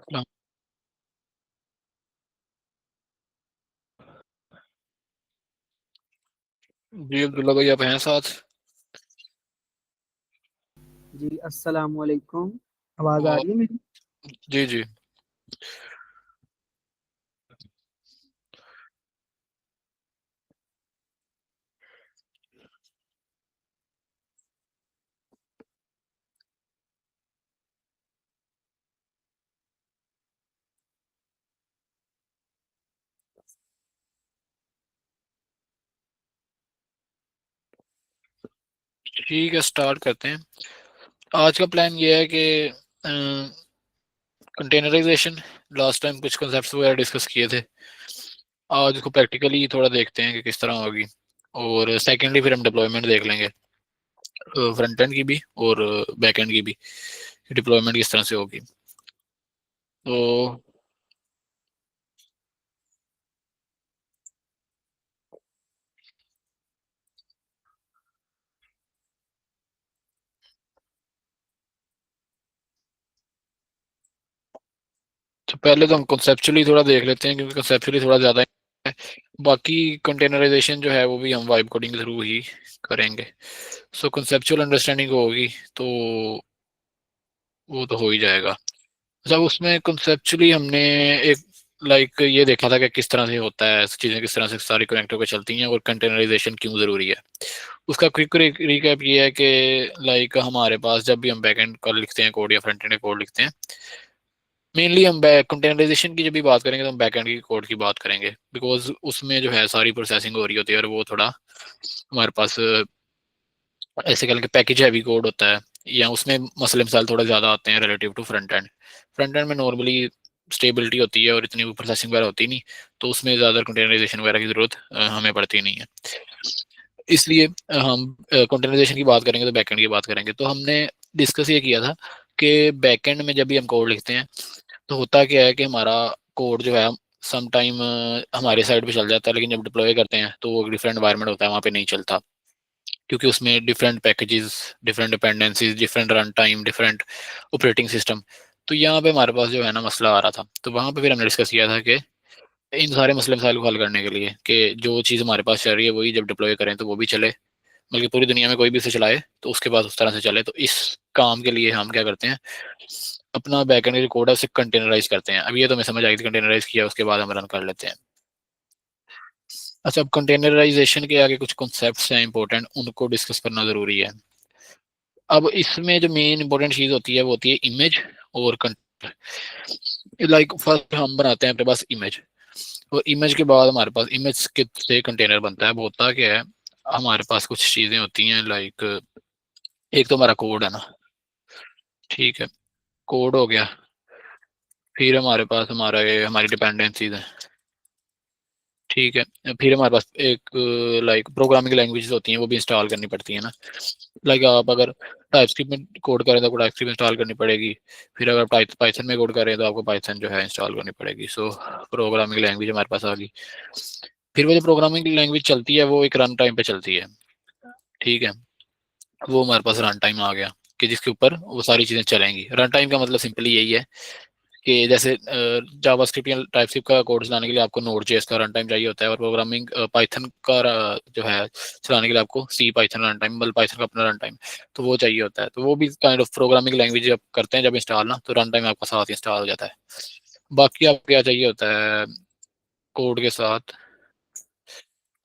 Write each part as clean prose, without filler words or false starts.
हाँ। जी अब्दुल्ला भाई, आप हैं साथ? जी अस्सलाम वालेकुम। आवाज़ आ और रही है मेरी? जी जी। ठीक है, स्टार्ट करते हैं। आज का प्लान ये है कि कंटेनराइजेशन, लास्ट टाइम कुछ कंसेप्ट वगैरह डिस्कस किए थे। आज उसको प्रैक्टिकली थोड़ा देखते हैं कि किस तरह होगी। और सेकेंडली फिर हम डिप्लॉयमेंट देख लेंगे, फ्रंट एंड की भी और बैक एंड की भी, डिप्लॉयमेंट किस तरह से होगी। तो पहले तो हम कंसेप्चुअली थोड़ा देख लेते हैं, क्योंकि कंसेप्चुअली थोड़ा ज़्यादा है। बाकी कंटेनराइजेशन जो है वो भी हम वाइब कोडिंग के थ्रू ही करेंगे। सो कंसेप्चुअल अंडरस्टैंडिंग होगी तो वो तो हो ही जाएगा। अच्छा, उसमें कंसेप्चुअली हमने एक ये देखा था कि किस तरह से होता है, चीज़ें किस तरह से सारी कनेक्ट होकर चलती हैं और कंटेनराइजेशन क्यों ज़रूरी है। उसका क्विक रिकैप ये है कि हमारे पास जब भी हम बैकएंड का लिखते हैं कोड या फ्रंट एंड का कोड लिखते हैं, मेनली हम कंटेनराइजेशन की जब भी बात करेंगे तो हम बैकएंड की कोड की बात करेंगे, बिकॉज उसमें जो है सारी प्रोसेसिंग हो रही होती है और वो थोड़ा हमारे पास ऐसे कह लें कि पैकेज हैवी कोड होता है, या उसमें मसले मसाइल थोड़ा ज़्यादा आते हैं relative to front end. Front end में नॉर्मली स्टेबिलिटी होती है और इतनी प्रोसेसिंग वगैरह होती नहीं, तो उसमें ज़्यादा कंटेनराइजेशन वगैरह की ज़रूरत हमें पड़ती नहीं है। इसलिए हम कंटेनराइजेशन की बात करेंगे तो बैकएंड की बात करेंगे। तो हमने डिस्कस ये किया था कि बैकएंड में जब भी हम कोड लिखते हैं तो होता क्या है कि हमारा कोड जो है सम टाइम हमारे साइड पे चल जाता है, लेकिन जब डिप्लॉय करते हैं तो वो डिफरेंट एनवायरनमेंट होता है, वहाँ पे नहीं चलता, क्योंकि उसमें different packages, different dependencies, different run time, different operating system. तो यहाँ पे हमारे पास जो है ना मसला आ रहा था, तो वहाँ पे फिर हमने डिस्कस किया था कि इन सारे मसले मसाइल को हल करने के लिए कि जो चीज़ हमारे पास चल रही है वही जब डिप्लॉय करें तो वो भी चले, बल्कि पूरी दुनिया में कोई भी इसे चलाए तो उसके बाद उस तरह से चले। तो इस काम के लिए हम क्या करते हैं, अपना बैकएंड जो कोड है उसे कंटेनराइज करते हैं। अब ये तो मैं समझ आई थी, कंटेनराइज किया उसके बाद हम रन कर लेते हैं। अच्छा, अब कंटेनराइजेशन के आगे कुछ कॉन्सेप्ट्स हैं इंपॉर्टेंट, उनको डिस्कस करना जरूरी है। अब इसमें जो मेन इंपॉर्टेंट चीज होती है वो होती है इमेज और कंटेनर। फर्स्ट हम बनाते हैं अपने पास इमेज, और इमेज के बाद हमारे पास इमेज के से कंटेनर बनता है। वो होता क्या है, हमारे पास कुछ चीजें होती हैं एक तो हमारा कोड है ना, ठीक है, कोड हो गया। फिर हमारे पास हमारी डिपेंडेंसीज हैं, ठीक है। फिर हमारे पास एक प्रोग्रामिंग लैंग्वेजेस होती हैं, वो भी इंस्टॉल करनी पड़ती है ना। आप अगर टाइपस्क्रिप्ट में कोड करें तो आपको टाइपस्क्रिप्ट इंस्टॉल करनी पड़ेगी। फिर अगर पाइथन में कोड करें तो आपको पाइथन जो है इंस्टॉल करनी पड़ेगी। सो प्रोग्रामिंग लैंग्वेज हमारे पास आ गई। फिर वो जो प्रोग्रामिंग लैंग्वेज चलती है वो एक रन टाइम पे चलती है, ठीक है। वो हमारे पास रन टाइम आ गया कि जिसके ऊपर वो सारी चीज़ें चलेंगी। रन टाइम का मतलब सिंपली यही है कि जैसे जावास्क्रिप्ट या टाइपस्क्रिप्ट का कोड चलाने के लिए आपको नोड जेएस का रन टाइम चाहिए होता है, और प्रोग्रामिंग पाइथन का जो है चलाने के लिए आपको सी पाइथन रन टाइम, मतलब पाइथन का अपना रन टाइम, तो वो चाहिए होता है। तो वो भी काइंड ऑफ प्रोग्रामिंग लैंग्वेज जब करते हैं जब इंस्टॉल ना, तो रन टाइम आपका साथ इंस्टॉल हो जाता है। बाकी आपको क्या चाहिए होता है, कोड के साथ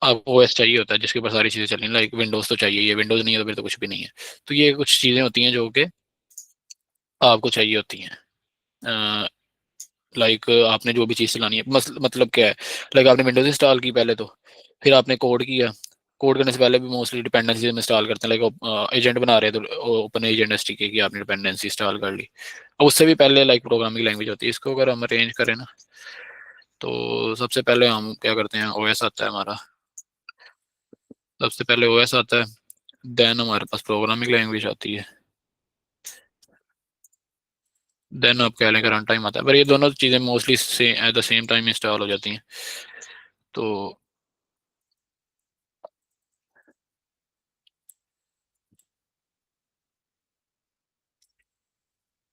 आपको ओएस चाहिए होता है जिसके ऊपर सारी चीज़ें चलेंगी। विंडोज़ तो चाहिए, ये विंडोज़ नहीं है तो फिर तो कुछ भी नहीं है। तो ये कुछ चीज़ें होती हैं जो कि आपको चाहिए होती हैं। आपने जो भी चीज़ चलानी है, मतलब क्या है, आपने विंडोज इंस्टॉल की पहले तो, फिर आपने कोड किया। कोड करने से पहले भी मोस्टली डिपेंडेंसी हम इंस्टॉल करते हैं, एजेंट बना रहे हैं तो ओपन एजेंट एसडीके की आपने डिपेंडेंसी इंस्टॉल कर ली। अब उससे भी पहले प्रोग्रामिंग लैंग्वेज होती है। इसको अगर हम अरेंज करें ना, तो सबसे पहले हम क्या करते हैं, ओएस आता है हमारा। सबसे पहले ओएस आता है, देन हमारे पास प्रोग्रामिंग लैंग्वेज आती है, देन आप कह लें रन टाइम आता है। पर ये दोनों चीज़ें mostly at the same time install हो जाती हैं। तो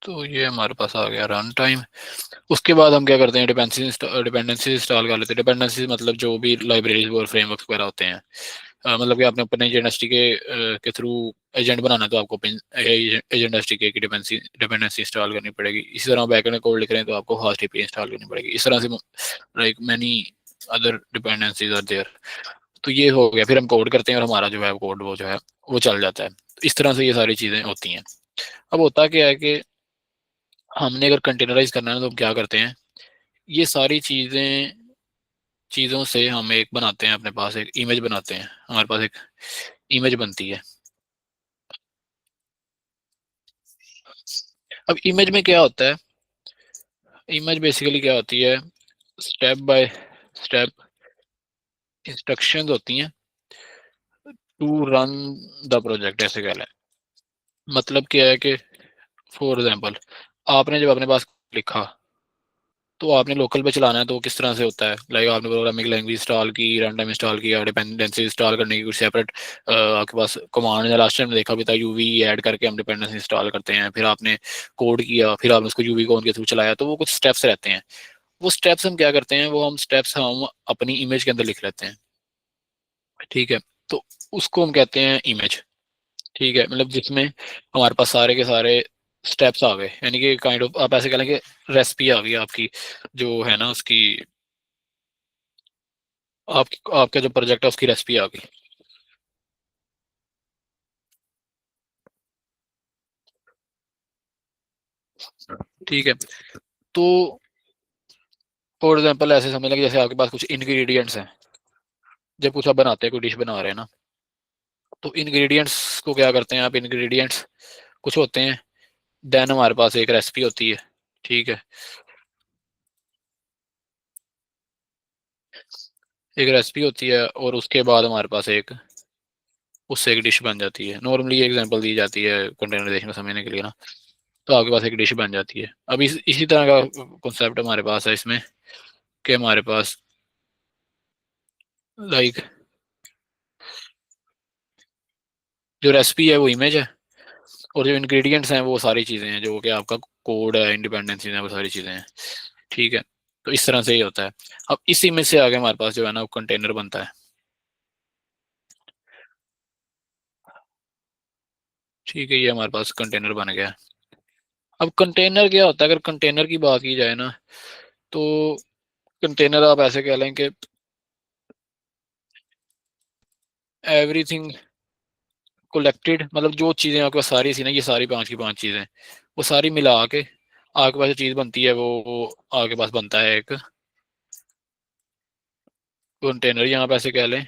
तो ये हमारे पास आ गया रन टाइम। उसके बाद हम क्या करते हैं, डिपेंडेंसी इंस्टॉल कर लेते हैं। डिपेंडेंसी मतलब जो भी लाइब्रेरीज और फ्रेमवर्क वगैरह होते हैं, मतलब कि आपने ओपन एजेंट के थ्रू एजेंट बनाना है, तो आपको एजेंट एसडीके की डिपेंडेंसी इंस्टॉल करनी पड़ेगी। इसी तरह बैकएंड में कोड लिख रहे हैं तो आपको हास्ट एपीआई इंस्टॉल करनी पड़ेगी। इस तरह से like many other dependencies are there. तो ये हो गया, फिर हम कोड करते हैं और हमारा जो है कोड वो जो है वो चल जाता है। तो इस तरह से ये सारी चीज़ें होती हैं। अब होता क्या है कि हमने अगर कंटेनराइज करना है तो हम क्या करते हैं, ये सारी चीज़ों से हम एक बनाते हैं, अपने पास एक इमेज बनाते हैं। हमारे पास एक इमेज बनती है। अब इमेज में क्या होता है, इमेज बेसिकली क्या होती है, स्टेप बाय स्टेप इंस्ट्रक्शंस होती हैं टू रन द प्रोजेक्ट, ऐसे कह लें। मतलब क्या है कि फॉर एग्जांपल आपने जब अपने पास लिखा तो आपने लोकल पे चलाना है, तो किस तरह से होता है, लाइक आपने प्रोग्रामिंग लैंग्वेज इंस्टॉल की, रन टाइम इंस्टॉल किया, डिपेंडेंसी इंस्टॉल करने की कुछ सेपरेट आपके पास कमांड है। लास्ट टाइम देखा भी था, यूवी ऐड करके हम डिपेंडेंसी इंस्टॉल करते हैं, फिर आपने कोड किया, फिर आपने उसको यूवी को उनके थ्रू चलाया, तो वो कुछ स्टेप्स रहते हैं। वो स्टेप्स हम क्या करते हैं, वो हम स्टेप्स हम अपनी इमेज के अंदर लिख लेते हैं। ठीक है, तो उसको हम कहते हैं इमेज। ठीक है, मतलब जिसमें हमारे पास सारे के सारे स्टेप्स आ गए, यानी कि काइंड ऑफ आप ऐसे कह लें कि रेसिपी आ गई आपकी, जो है ना उसकी, आपका जो प्रोजेक्ट है उसकी रेसिपी आ गई। ठीक है, तो फॉर एग्जांपल ऐसे समझ लें कि जैसे आपके पास कुछ इंग्रेडिएंट्स हैं। जब कुछ आप बनाते हैं, कोई डिश बना रहे हैं ना, तो इंग्रेडिएंट्स को क्या करते हैं आप, इंग्रेडिएंट्स कुछ होते हैं, देन हमारे पास एक रेसिपी होती है। ठीक है, एक रेसिपी होती है और उसके बाद हमारे पास एक, उससे एक डिश बन जाती है। नॉर्मली ये एग्जांपल दी जाती है कंटेनराइजेशन को समझने के लिए ना। तो आपके पास एक डिश बन जाती है। अब इसी तरह का कॉन्सेप्ट हमारे पास है इसमें, कि हमारे पास लाइक जो रेसिपी है वो इमेज है, और जो इंग्रेडिएंट्स हैं वो सारी चीज़ें हैं, जो कि आपका कोड है, इंडिपेंडेंसी है, वो सारी चीज़ें हैं। ठीक है, तो इस तरह से ही होता है। अब इस इमेज से आगे हमारे पास जो है ना वो कंटेनर बनता है। ठीक है, ये हमारे पास कंटेनर बन गया। अब कंटेनर क्या होता है, अगर कंटेनर की बात की जाए ना, तो कंटेनर आप ऐसे कह लें कि एवरीथिंग कलेक्टेड, मतलब जो चीज़ें आपके पास सारी थी ना, ये सारी पांच की पांच चीज़ें, वो सारी मिला के आपके पास जो चीज़ बनती है वो आपके पास बनता है एक कंटेनर। यहाँ पे ऐसे कह लें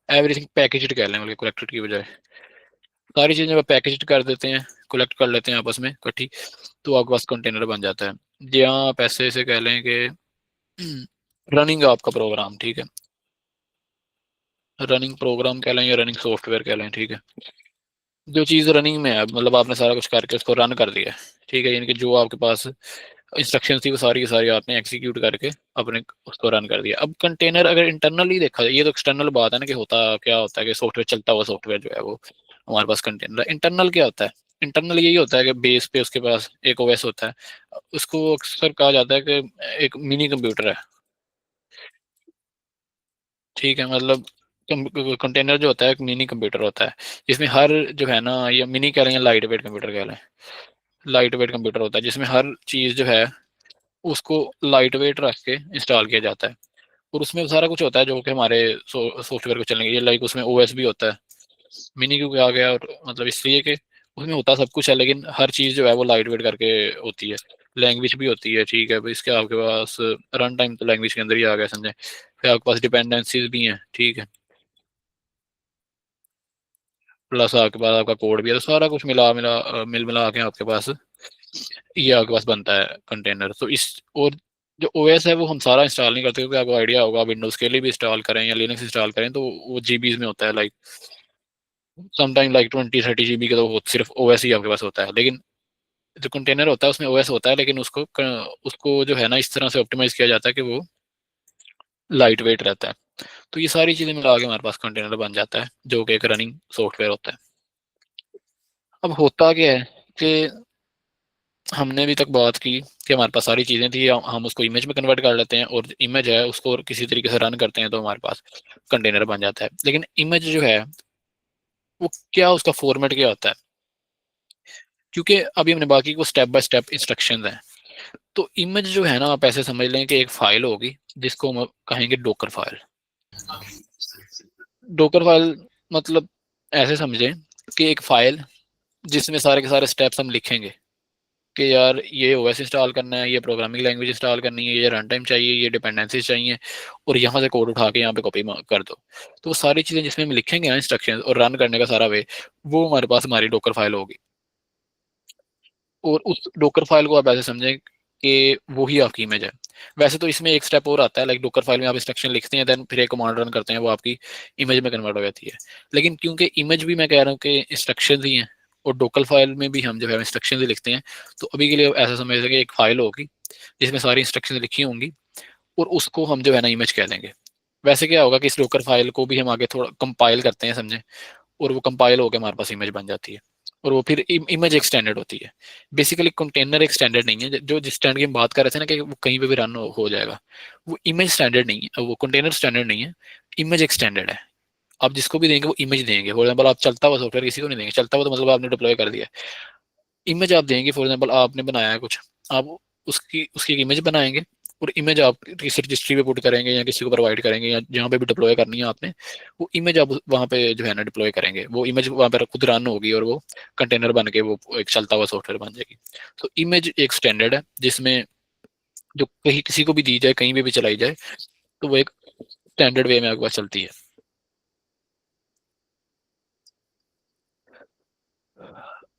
एवरीथिंग पैकेज्ड कह लें, बल्कि कलेक्टेड की बजाय सारी चीज़ें पैकेज्ड कर देते हैं, कलेक्ट कर लेते हैं आपस में इकट्ठी, तो आपके पास कंटेनर बन जाता है। यहाँ आप ऐसे से कह लें कि रनिंग आपका प्रोग्राम, ठीक है, रनिंग प्रोग्राम कह लें या रनिंग सॉफ्टवेयर कह लें। ठीक है, जो चीज़ रनिंग में है, मतलब आपने सारा कुछ करके उसको रन कर दिया है। ठीक है, यानी कि जो आपके पास इंस्ट्रक्शन थी वो सारी की सारी आपने एग्जीक्यूट करके अपने उसको रन कर दिया। अब कंटेनर अगर इंटरनली देखा जाए, ये तो एक्सटर्नल बात है ना, कि होता क्या होता है कि सॉफ्टवेयर चलता हुआ सॉफ्टवेयर जो है वो हमारे पास कंटेनर है। इंटरनल क्या होता है, इंटरनल यही होता है कि बेस पे उसके पास एक ओएस होता है। उसको अक्सर कहा जाता है कि एक मिनी कंप्यूटर है। ठीक है, मतलब कंटेनर जो होता है एक मिनी कंप्यूटर होता है, जिसमें हर जो है ना, ये मिनी कह लें या लाइट वेट कंप्यूटर कह लें, लाइट वेट कंप्यूटर होता है जिसमें हर चीज़ जो है उसको लाइट वेट रख के इंस्टॉल किया जाता है। और उसमें सारा कुछ होता है जो कि हमारे सॉफ्टवेयर को चलने के लिए, लाइक उसमें ओएस भी होता है। मिनी क्यों आ गया, और मतलब इसलिए कि उसमें होता सब कुछ है, लेकिन हर चीज़ जो है वो लाइट वेट करके होती है। लैंग्वेज भी होती है। ठीक है, इसके आपके पास रन टाइम तो लैंग्वेज के अंदर ही आ गया समझे। फिर आपके पास डिपेंडेंसीज भी हैं। ठीक है, प्लस आपके पास आपका कोड भी है, तो सारा कुछ मिल मिला के आपके पास ये आपके पास बनता है कंटेनर। तो इस और जो ओएस है वो हम सारा इंस्टॉल नहीं करते, क्योंकि आपको आइडिया होगा विंडोज के लिए भी इंस्टॉल करें या लिनक्स इंस्टॉल करें तो वो जीबीज में होता है, लाइक समटाइम लाइक 20-30 GB का, तो वो सिर्फ ओएस ही आपके पास होता है। लेकिन जो कंटेनर होता है उसमें ओएस होता है, लेकिन उसको जो है ना इस तरह से ऑप्टिमाइज किया जाता है कि वो लाइट वेट रहता है। तो ये सारी चीजें मिला के हमारे पास कंटेनर बन जाता है, जो कि एक रनिंग सॉफ्टवेयर होता है। अब होता क्या है कि हमने अभी तक बात की कि हमारे पास सारी चीज़ें थी, हम उसको इमेज में कन्वर्ट कर लेते हैं और इमेज है उसको और किसी तरीके से रन करते हैं तो हमारे पास कंटेनर बन जाता है। लेकिन इमेज जो है वो क्या, उसका फॉर्मेट क्या होता है, क्योंकि अभी हमने बाकी को स्टेप बाय स्टेप इंस्ट्रक्शंस हैं। तो इमेज जो है ना, आप ऐसे समझ लें कि एक फाइल होगी जिसको हम कहेंगे डोकर फाइल। डोकर फाइल मतलब ऐसे समझें कि एक फाइल जिसमें सारे के सारे स्टेप्स हम लिखेंगे कि यार ये ओएस इंस्टॉल करना है, ये प्रोग्रामिंग लैंग्वेज इंस्टॉल करनी है, ये रन टाइम चाहिए, ये डिपेंडेंसीज चाहिए, और यहाँ से कोड उठा के यहाँ पे कॉपी कर दो। तो वो सारी चीज़ें जिसमें हम लिखेंगे ना इंस्ट्रक्शन और रन करने का सारा वे, वो हमारे पास हमारी डोकर फाइल होगी। और उस डोकर फाइल को आप ऐसे समझें कि वो ही आपकी इमेज है। वैसे तो इसमें एक स्टेप और आता है, लाइक डोकर फाइल में आप इंस्ट्रक्शन लिखते हैं, देन फिर एक कमांड रन करते हैं, वो आपकी इमेज में कन्वर्ट हो जाती है। लेकिन क्योंकि इमेज भी मैं कह रहा हूँ कि इंस्ट्रक्शन ही हैं, और डोकर फाइल में भी हम जो है इंस्ट्रक्शन ही लिखते हैं, तो अभी के लिए ऐसा समझ सके एक फाइल होगी जिसमें सारी इंस्ट्रक्शन लिखी होंगी, और उसको हम जो है ना इमेज कह देंगे। वैसे क्या होगा कि इस डोकर फाइल को भी हम आगे थोड़ा कंपाइल करते हैं समझे, और वो कंपाइल होकर हमारे पास इमेज बन जाती है, और वो फिर इमेज एक स्टैंडर्ड होती है। बेसिकली कंटेनर एक स्टैंडर्ड नहीं है, जो जिस स्टैंडर्ड की हम बात कर रहे थे ना कि वो कहीं पे भी रन हो जाएगा, वो इमेज स्टैंडर्ड नहीं है, वो कंटेनर स्टैंडर्ड नहीं है, इमेज एक स्टैंडर्ड है। आप जिसको भी देंगे वो इमेज देंगे। फॉर एग्जाम्पल आप चलता हुआ सॉफ्टवेयर किसी को नहीं देंगे, चलता हुआ तो मतलब आपने डिप्लॉय कर दिया। इमेज आप देंगे, फॉर एग्जाम्पल आपने बनाया है कुछ, आप उसकी उसकी एक इमेज बनाएंगे, और इमेज आप किसी रजिस्ट्री पे पुट करेंगे या किसी को प्रोवाइड करेंगे, या जहाँ पे भी डिप्लॉय करनी है आपने, वो इमेज आप वहाँ पे जो है ना डिप्लॉय करेंगे, वो इमेज वहाँ पे खुद रन होगी और वो कंटेनर बन के वो एक चलता हुआ सॉफ्टवेयर बन जाएगी। तो इमेज एक स्टैंडर्ड है जिसमें जो कहीं किसी को भी दी जाए, कहीं भी चलाई जाए, तो वो एक स्टैंडर्ड वे में आपके पास चलती है।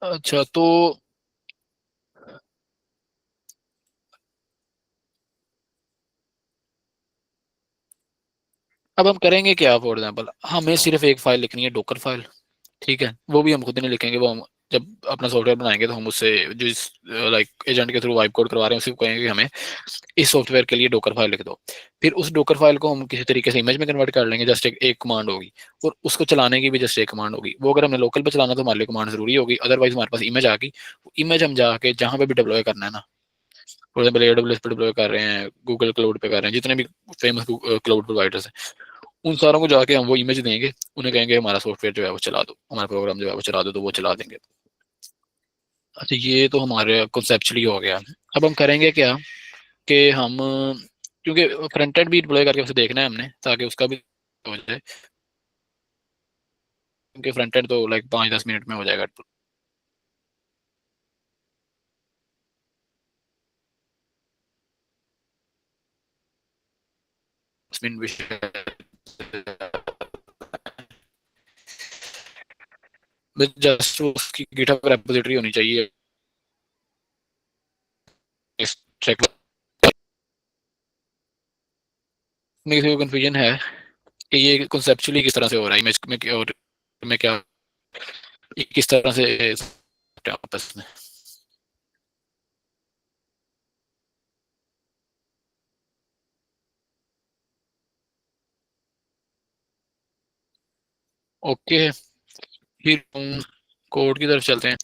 अच्छा, तो अब हम करेंगे क्या, फॉर एग्जाम्पल हमें सिर्फ एक फाइल लिखनी है, डोकर फाइल। ठीक है, वो भी हम खुद नहीं लिखेंगे, वो हम जब अपना सॉफ्टवेयर बनाएंगे तो हम उससे जो इस लाइक एजेंट के थ्रू वाइप कोड करवा रहे हैं उसी को कहेंगे कि हमें इस सॉफ्टवेयर के लिए डोकर फाइल लिख दो। फिर उस डोकर फाइल को हम किसी तरीके से इमेज में कन्वर्ट कर लेंगे, जस्ट एक कमांड होगी, और उसको चलाने की भी जस्ट एक कमांड होगी। वो अगर हमने लोकल पे चलाना तो हमारे लिए कमांड जरूरी होगी, अदरवाइज हमारे पास इमेज आ गई, वो इमेज हम जाके जहाँ पे भी डिप्लॉय करना है ना, फॉर एग्जाम्पल AWS पे डिप्लॉय कर रहे हैं, गूगल क्लाउड पे कर रहे हैं, जितने भी फेमस क्लाउड प्रोवाइडर्स हैं, उन सारों को जाके हम वो इमेज देंगे, उन्हें कहेंगे हमारा सॉफ्टवेयर जो है वो चला दो, हमारा प्रोग्राम जो है वो चला दो, तो वो चला देंगे। अच्छा, ये तो हमारे कॉन्सेप्चुअली हो गया। अब हम करेंगे क्या कि हम, क्योंकि फ्रंट एंड भी डिप्लॉय करके उसे देखना है हमने, ताकि उसका भी हो जाए, क्योंकि फ्रंट एंड तो लाइक 5-10 मिनट में हो जाएगा। 10 मिनट भी जस्ट उसकी गिटहब रेपोजिटरी होनी चाहिए, इस चेक में किसी को कंफ्यूजन है कि ये कॉन्सेप्चुअली किस तरह से हो रहा है, इमेज में और में क्या, ये किस तरह से आपस में। ओके, फिर हम कोड की तरफ चलते हैं।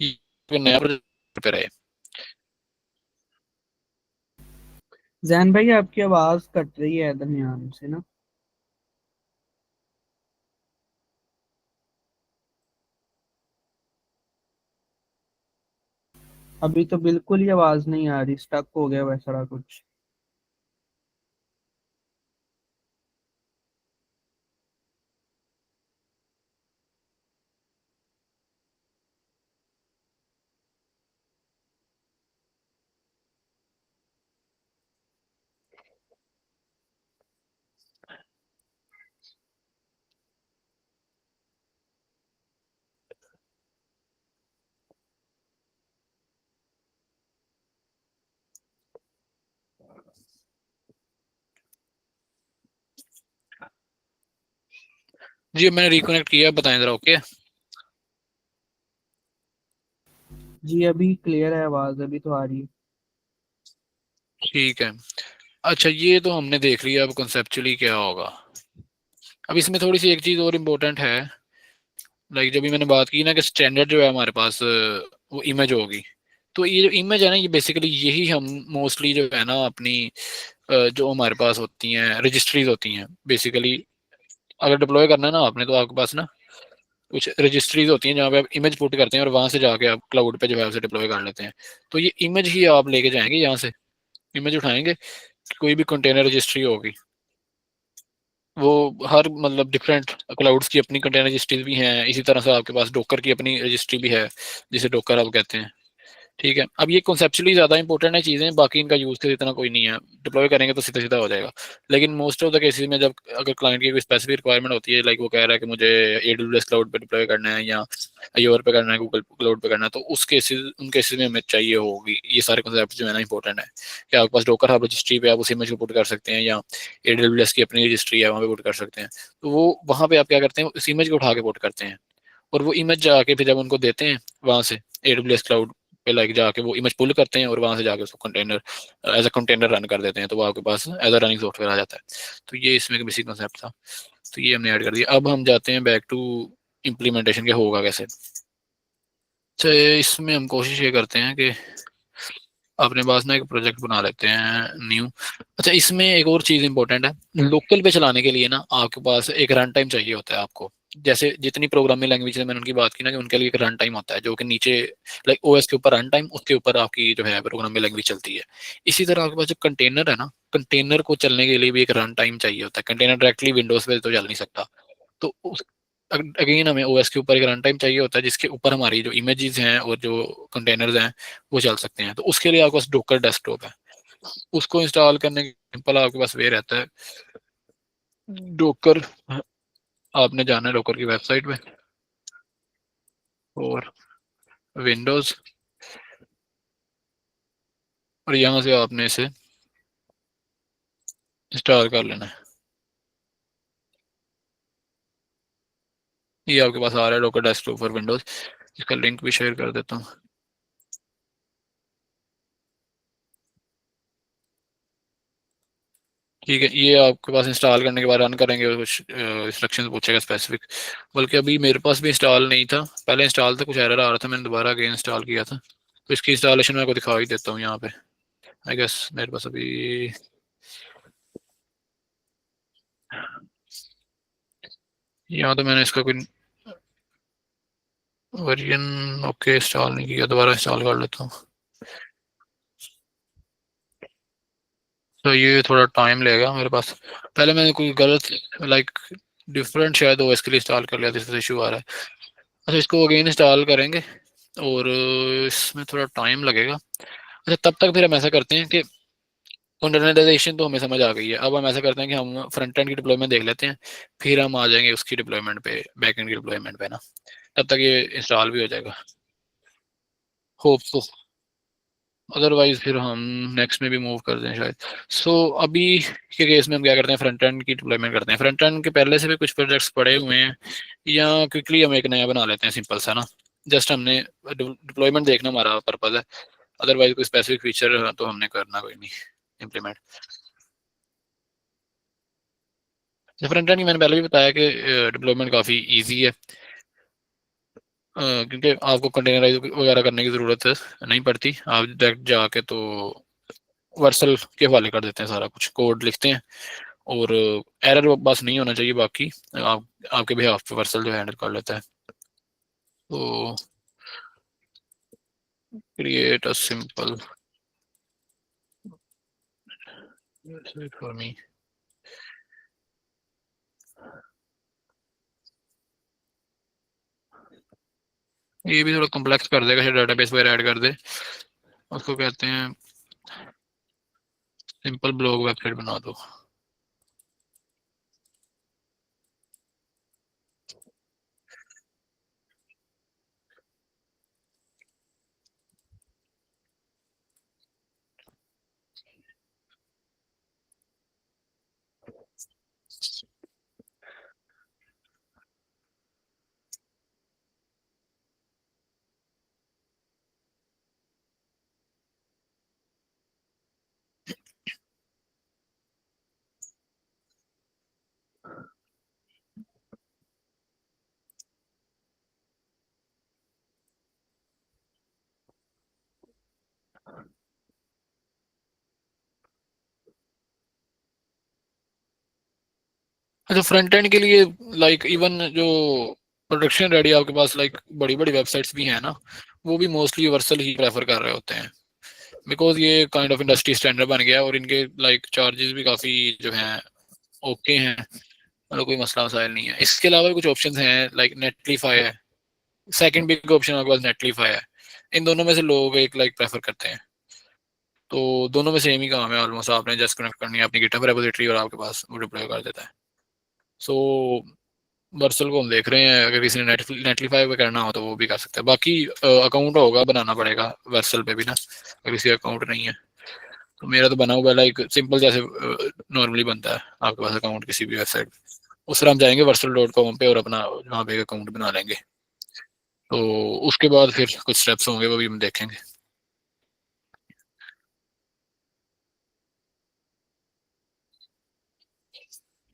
ये नया प्रोजेक्ट पे रहे। जैन भाई आपकी आवाज कट रही है दरमियान से ना। अभी तो बिल्कुल ही आवाज नहीं आ रही, स्टक हो गया वैसा कुछ। जी, अब मैंने रिकनेक्ट किया, बताएं जरा। ओके, जी अभी क्लियर है आवाज, अभी तो आ रही है। ठीक है। अच्छा, ये तो हमने देख लिया, अब कॉन्सेप्चुअली क्या होगा। अब इसमें थोड़ी सी एक चीज और इम्पोर्टेंट है, लाइक जब भी मैंने बात की ना कि स्टैंडर्ड जो है हमारे पास वो इमेज होगी। तो ये जो इमेज है ना, ये बेसिकली यही हम मोस्टली जो है ना अपनी जो हमारे पास होती हैं रजिस्ट्रीज होती हैं बेसिकली। अगर डिप्लॉय करना है ना आपने, तो आपके पास ना कुछ रजिस्ट्रीज होती हैं जहाँ पे आप इमेज पुट करते हैं और वहां से जाके आप क्लाउड पे जो है उसे डिप्लॉय कर लेते हैं। तो ये इमेज ही आप लेके जाएंगे यहाँ से, इमेज उठाएंगे, कोई भी कंटेनर रजिस्ट्री होगी, वो हर मतलब डिफरेंट क्लाउड्स की अपनी कंटेनर रजिस्ट्रीज भी हैं। इसी तरह से आपके पास डोकर की अपनी रजिस्ट्री भी है, जिसे डोकर आप कहते हैं। ठीक है, अब ये कॉन्सेप्चुअली ज्यादा इंपॉर्टेंट है चीजें, बाकी इनका यूज तो इतना कोई नहीं है। डिप्लॉय करेंगे तो सीधा सीधा हो जाएगा। लेकिन मोस्ट ऑफ द केसेस में जब अगर क्लाइंट की कोई स्पेसिफिक रिक्वायरमेंट होती है, लाइक वो कह रहा है कि मुझे AWS क्लाउड पे डिप्लॉय करना है या Azure पे करना है, गूगल क्लाउड पे करना है, तो उस केसेस उन केसेस में हमें चाहिए होगी ये सारे कॉन्सेप्ट जो है ना इंपॉर्टेंट है। कि आपके पास डोकर हब रजिस्ट्री पे आप उस इमेज को पुट कर सकते हैं, या AWS की अपनी रजिस्ट्री है वहाँ पे पुट कर सकते हैं। तो वो वहाँ पे आप क्या करते हैं, उस इमेज को उठा के पुट करते हैं, और वो इमेज जाके फिर जब उनको देते हैं वहां से AWS क्लाउड पे, लाइक जाके वो इमेज पुल करते हैं और वहां से जाके उसको container as a container run कर देते हैं, तो वो आपके पास एज अ रनिंग सॉफ्टवेयर आ जाता है। तो ये इसमें बेसिक कॉन्सेप्ट था, तो ये हमने ऐड कर दिया। अब हम जाते हैं बैक टू इम्प्लीमेंटेशन के होगा कैसे। तो इसमें हम कोशिश ये करते हैं कि अपने पास ना एक प्रोजेक्ट बना लेते हैं न्यू। अच्छा, इसमें एक और चीज इंपॉर्टेंट है, लोकल पे चलाने के लिए ना आपके पास एक रन टाइम चाहिए होता है आपको। जैसे जितनी प्रोग्रामिंग लैंग्वेज है मैंने उनकी बात की ना, कि उनके लिए एक रन टाइम होता है जो कि नीचे लाइक OS के ऊपर रन टाइम, उसके ऊपर आपकी जो है प्रोग्रामिंग लैंग्वेज चलती है। इसी तरह आपके पास जो कंटेनर है ना, कंटेनर को चलने के लिए भी एक रन टाइम चाहिए होता है। कंटेनर डायरेक्टली विंडोज पे तो चल नहीं सकता। तो अगेन हमें OS के ऊपर एक रन टाइम चाहिए होता है जिसके ऊपर हमारी जो इमेजेस हैं और जो कंटेनर्स हैं वो चल सकते हैं। तो उसके लिए आपके पास डोकर डेस्कटॉप है, उसको इंस्टॉल करने के सिंपल आपके पास वे रहता है, डोकर। आपने जाना है डोकर की वेबसाइट पे और विंडोज, और यहाँ से आपने इसे इंस्टॉल कर लेना है। ये आपके पास आ रहा है डोकर डेस्कटॉप फॉर विंडोज, इसका लिंक भी शेयर कर देता हूँ। ठीक है, ये आपके पास इंस्टॉल करने के बाद रन करेंगे, कुछ इंस्ट्रक्शंस पूछेगा स्पेसिफिक। बल्कि अभी मेरे पास भी इंस्टॉल नहीं था, पहले इंस्टॉल था, कुछ एरर आ रहा था, मैंने दोबारा अगेन इंस्टॉल किया था। तो इसकी इंस्टॉलेशन मैं आपको दिखा ही देता हूँ यहाँ पे। आई गेस मेरे पास अभी यहाँ तो मैंने इसका कोई वर्जन ओके इंस्टॉल नहीं किया, दोबारा इंस्टॉल कर लेता हूँ। तो ये थोड़ा टाइम लेगा मेरे पास, पहले मैंने कोई गलत लाइक डिफरेंट शायद OS के लिए इंस्टॉल कर लिया था, इससे इशू आ रहा है। अच्छा, इसको अगेन इंस्टॉल करेंगे और इसमें थोड़ा टाइम लगेगा। अच्छा, तब तक फिर हम ऐसा करते हैं कि कंटेनराइजेशन तो हमें समझ आ गई है, अब हम ऐसा करते हैं कि हम फ्रंट एंड की डिप्लॉयमेंट देख लेते हैं, फिर हम आ जाएंगे उसकी डिप्लॉयमेंट पे, बैक एंड की डिप्लॉयमेंट पे ना। तब तक ये इंस्टॉल भी हो जाएगा, होप तो। अदरवाइज फिर हम नेक्स्ट में भी मूव कर दें शायद। सो अभी के केस में हम क्या करते हैं, फ्रंट एंड की डिप्लॉयमेंट करते हैं। फ्रंट एंड के पहले से भी कुछ प्रोजेक्ट्स पड़े हुए हैं, या क्विकली हम एक नया बना लेते हैं सिंपल सा ना। जस्ट हमने डिप्लॉयमेंट देखना हमारा पर्पज है, अदरवाइज कोई स्पेसिफिक फीचर तो हमने करना कोई नहीं इम्प्लीमेंट। फ्रंट एंड की मैंने पहले भी बताया कि डिप्लॉयमेंट काफ़ी ईजी है, क्योंकि आपको कंटेनराइज वगैरह करने की ज़रूरत नहीं पड़ती। आप डायरेक्ट जाके तो वर्सल के हवाले कर देते हैं, सारा कुछ कोड लिखते हैं, और एरर बस नहीं होना चाहिए, बाकी आप आपके भी पे वर्सल जो हैंडल कर लेता है। तो create a simple for me, ये भी थोड़ा कॉम्प्लेक्स कर देगा, डेटाबेस वगैरह ऐड कर दे। उसको कहते हैं सिंपल ब्लॉग वेबसाइट बना दो। अच्छा, फ्रंट एंड के लिए लाइक इवन जो प्रोडक्शन रेडी आपके पास लाइक बड़ी बड़ी वेबसाइट्स भी हैं ना, वो भी मोस्टली वर्सल ही प्रेफर कर रहे होते हैं, बिकॉज ये काइंड ऑफ इंडस्ट्री स्टैंडर्ड बन गया है, और इनके लाइक चार्जेस भी काफ़ी जो हैं ओके हैं, मतलब कोई मसला मसाइल नहीं है। इसके अलावा भी कुछ ऑप्शन हैं लाइक नेटलीफाई है, सेकंड बिग ऑप्शन आपके पास नेटलीफाई है। इन दोनों में से लोग एक लाइक प्रेफर करते हैं, तो दोनों में सेम ही काम है ऑलमोस्ट, आपने जस्ट कनेक्ट करनी है अपनी गिटहब रेपोजिटरी और आपके पास वो डिप्लॉय कर देता है। सो वर्सल को हम देख रहे हैं, अगर किसी ने नेटलीफाई पे करना हो तो वो भी कर सकता है। बाकी अकाउंट होगा, बनाना पड़ेगा वर्सल पे भी ना, अगर किसी अकाउंट नहीं है। तो मेरा तो बना हुआ है लाइक सिंपल, जैसे नॉर्मली बनता है आपके पास अकाउंट किसी भी वेबसाइट, उस तरह हम जाएंगे वर्सल.com पे और अपना वहाँ पे अकाउंट बना लेंगे। तो उसके बाद फिर कुछ स्टेप्स होंगे, वो भी हम देखेंगे।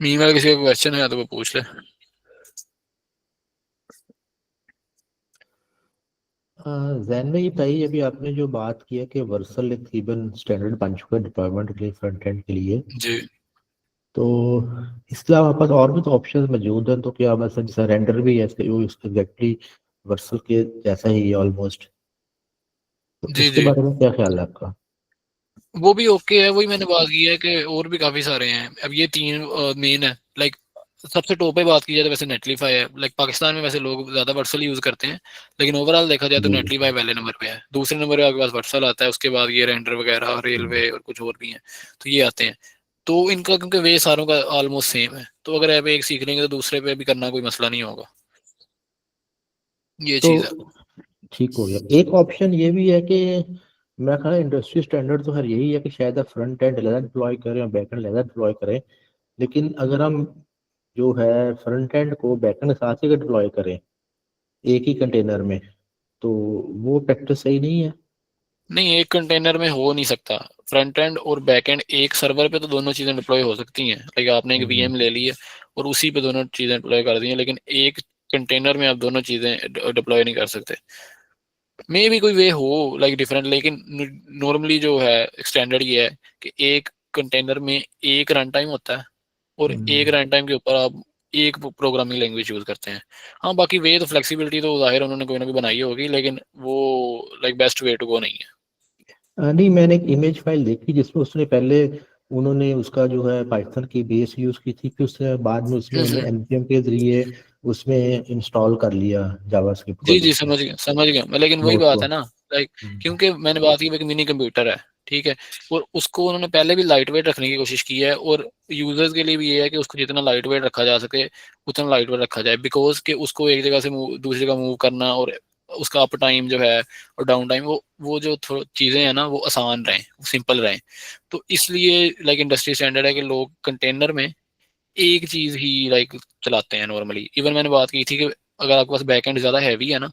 मीनवाइल किसी का क्वेश्चन है तो वो पूछ ले। जैन में ये बताइए, अभी आपने जो बात किया कि वर्सल एक तकरीबन स्टैंडर्ड बन चुका है डिप्लॉयमेंट के लिए, फ्रंट एंड के लिए, जी तो इसके अलावा हमारे पास और भी तो ऑप्शंस मौजूद हैं, तो क्या मतलब जैसा रेंडर भी है इसके, वो एग्जैक्टली वर्सल के जैसा ही है ऑलमोस्ट, तो जी इसके जी, बारे में क्या ख्याल है आपका? वो भी ओके है, वही मैंने बात की है कि और भी काफी सारे हैं। अब ये तीन मेन है लाइक। सबसे टॉप पे बात की जाए तो वैसे नेटलीफाई है, लाइक पाकिस्तान में वैसे लोग ज्यादा वर्सल यूज करते हैं, लेकिन ओवरऑल देखा जाए तो जी। नेटलीफाई पहले नंबर पे है। दूसरे नंबर पे आपके पास वर्सल आता है, उसके बाद ये रेंडर वगैरह, हम्म। रेलवे और कुछ और भी हैं, तो ये आते हैं। तो इनका क्योंकि वे सारों का ऑलमोस्ट सेम है, तो अगर आप एक सीख लेंगे तो दूसरे पे भी करना कोई मसला नहीं होगा, ये तो चीज है। ठीक हो गया। एक ऑप्शन ये भी है कि मेरा ख्याल है इंडस्ट्री स्टैंडर्ड तो हर यही है कि शायद आप फ्रंट एंड अलग डिप्लॉय करें और बैक एंड अलग डिप्लॉय करें, लेकिन अगर हम जो है फ्रंट एंड को बैक एंड के साथ ही डिप्लॉय करें एक ही कंटेनर में, तो वो प्रैक्टिस सही नहीं है। नहीं, एक कंटेनर में हो नहीं सकता। फ्रंट एंड और बैक एंड एक सर्वर पे तो दोनों चीजें डिप्लॉय हो सकती हैं, लाइक आपने एक हम्म। वीएम ले ली है और उसी पे दोनों चीजें डिप्लॉय कर दी हैं, लेकिन एक कंटेनर में आप दोनों चीजें डिप्लॉय नहीं कर सकते। मे भी कोई वे हो लाइक डिफरेंट, लेकिन नॉर्मली जो है स्टैंडर्ड ये है कि एक कंटेनर में एक रन टाइम होता है, और एक हम्म। रन टाइम के ऊपर आप एक प्रोग्रामिंग लैंग्वेज यूज करते हैं। हाँ, बाकी वे तो फ्लेक्सिबिलिटी तो जाहिर है उन्होंने कोई ना कोई बनाई होगी, लेकिन वो like best way to go नहीं है। नहीं, मैंने एक इमेज फाइल देखी जिसमें उसने पहले उन्होंने उसका जो है पाइथन की बेस यूज की थी, फिर उसके बाद में उसमें उन्होंने हम्म। npm के जरिए उसमें इंस्टॉल कर लिया जावास्क्रिप्ट को जी जी, लेके समझ गया मैं, लेकिन वही नोट बात को। है ना लाइक, हम्म। क्योंकि मैंने बात की एक मिनी कंप्यूटर है, ठीक है, और उसको उन्होंने पहले भी लाइट वेट रखने की कोशिश की है, और यूजर्स के लिए भी ये है कि उसको जितना लाइट वेट रखा जा सके उतना लाइट वेट रखा जाए, बिकॉज कि उसको एक जगह से दूसरी जगह मूव करना, और उसका अप टाइम जो है और डाउन टाइम, वो जो चीजें हैं ना वो आसान रहें, सिंपल रहें। तो इसलिए लाइक इंडस्ट्री स्टैंडर्ड है कि लोग कंटेनर में एक चीज ही लाइक चलाते हैं नॉर्मली। इवन मैंने बात की थी कि अगर आपके पास बैकएंड ज्यादा हैवी है ना,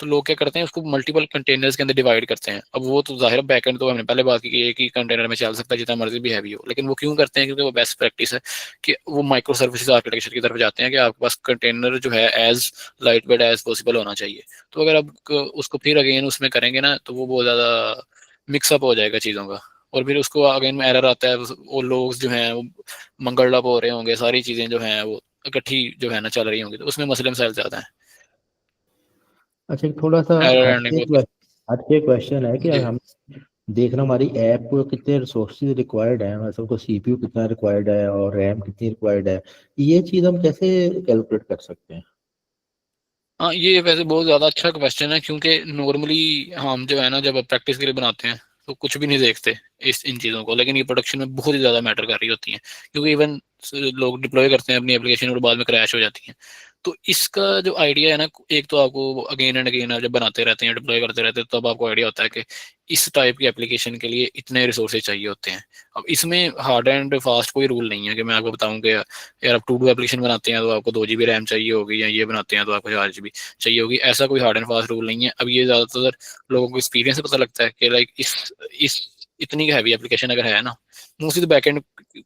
तो लोग क्या करते हैं उसको मल्टीपल कंटेनर्स के अंदर डिवाइड करते हैं। अब वो तो जाहिर है बैकएंड तो हमने पहले बात की कि एक ही कंटेनर में चल सकता है जितना मर्जी भी हैवी हो, लेकिन वो क्यों करते हैं? क्योंकि वो बेस्ट प्रैक्टिस है कि वो माइक्रो सर्विसेज आर्किटेक्चर की तरफ जाते हैं कि आपके पास कंटेनर जो है as light weight as possible होना चाहिए। तो अगर आप उसको फिर अगेन उसमें करेंगे ना, तो वो बहुत ज्यादा मिक्सअप हो जाएगा चीजों का, और फिर उसको अगेन में एरर आता है, वो लोग जो हैं वो मंगलडप हो रहे होंगे, सारी चीजें जो हैं वो इकट्ठी जो है ना चल रही होंगी, तो उसमें मसले मसाइल ज्यादा है। अच्छा, एक थोड़ा सा एरर हैंडलिंग हटके बहुत। हटके क्वेश्चन है कि जी हम देखना हमारी ऐप को कितने रिसोर्सेज रिक्वायर्ड है, मतलब को सीपीयू कितना रिक्वायर्ड है और रैम कितनी रिक्वायर्ड है, ये चीज हम कैसे कैलकुलेट कर सकते हैं? हाँ, ये वैसे बहुत ज्यादा अच्छा क्वेश्चन है, क्योंकि नॉर्मली हम जो है ना जब प्रैक्टिस के लिए बनाते हैं तो कुछ भी नहीं देखते इस इन चीज़ों को, लेकिन ये प्रोडक्शन में बहुत ही ज़्यादा मैटर कर रही होती हैं, क्योंकि इवन लोग डिप्लॉय करते हैं अपनी एप्लीकेशन और बाद में क्रैश हो जाती हैं। तो इसका जो आइडिया है ना, एक तो आपको अगेन एंड अगेन जब बनाते रहते हैं डिप्लॉय करते रहते हैं, तब आपको आइडिया होता है कि इस टाइप की एप्लीकेशन के लिए इतने रिसोर्सेज चाहिए होते हैं। अब इसमें हार्ड एंड फास्ट कोई रूल नहीं है कि मैं आपको बताऊं कि यार आप टू डू एप्लीकेशन बनाते हैं तो आपको 2 GB रैम चाहिए होगी, या ये बनाते हैं तो आपको 4 GB चाहिए होगी। ऐसा कोई हार्ड एंड फास्ट रूल नहीं है। अब ये ज्यादातर लोगों को एक्सपीरियंस से पता लगता है कि लाइक इस इतनी हैवी एप्लीकेशन अगर है ना, मोस्टली तो बैकएंड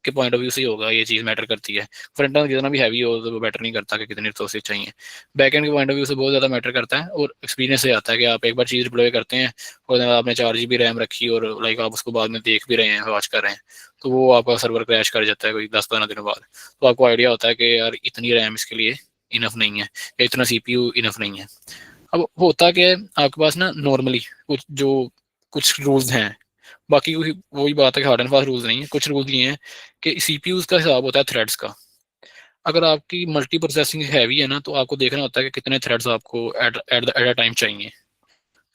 के पॉइंट ऑफ व्यू से ही होगा ये चीज़ मैटर करती है। फ्रंट एंड कितना भी हैवी हो तो वो मैटर नहीं करता कि कितनी रिसोर्सेज चाहिए, बैकएंड के पॉइंट ऑफ व्यू से बहुत ज़्यादा मैटर करता है। और एक्सपीरियंस से आता है कि आप एक बार चीज़ डिप्लॉय करते हैं और आपने 4 GB रैम रखी और लाइक आप उसको बाद में देख भी रहे हैं, वॉच कर रहे हैं, तो वो आपका सर्वर क्रैश कर जाता है कोई 10-15 दिनों बाद, तो आपको आइडिया होता है कि यार इतनी रैम इसके लिए इनफ नहीं है या इतना CPU इनफ नहीं है। अब होता क्या है आपके पास ना, नॉर्मली कुछ रूल्स हैं, बाकी वही बात है कि हार्ड एंड फास्ट रूल्स नहीं है। कुछ रूल्स ये हैं कि सीपीयूज का हिसाब होता है थ्रेड्स का। अगर आपकी मल्टी प्रोसेसिंग हैवी है ना, तो आपको देखना होता है कि कितने थ्रेड्स आपको एट अ टाइम चाहिए।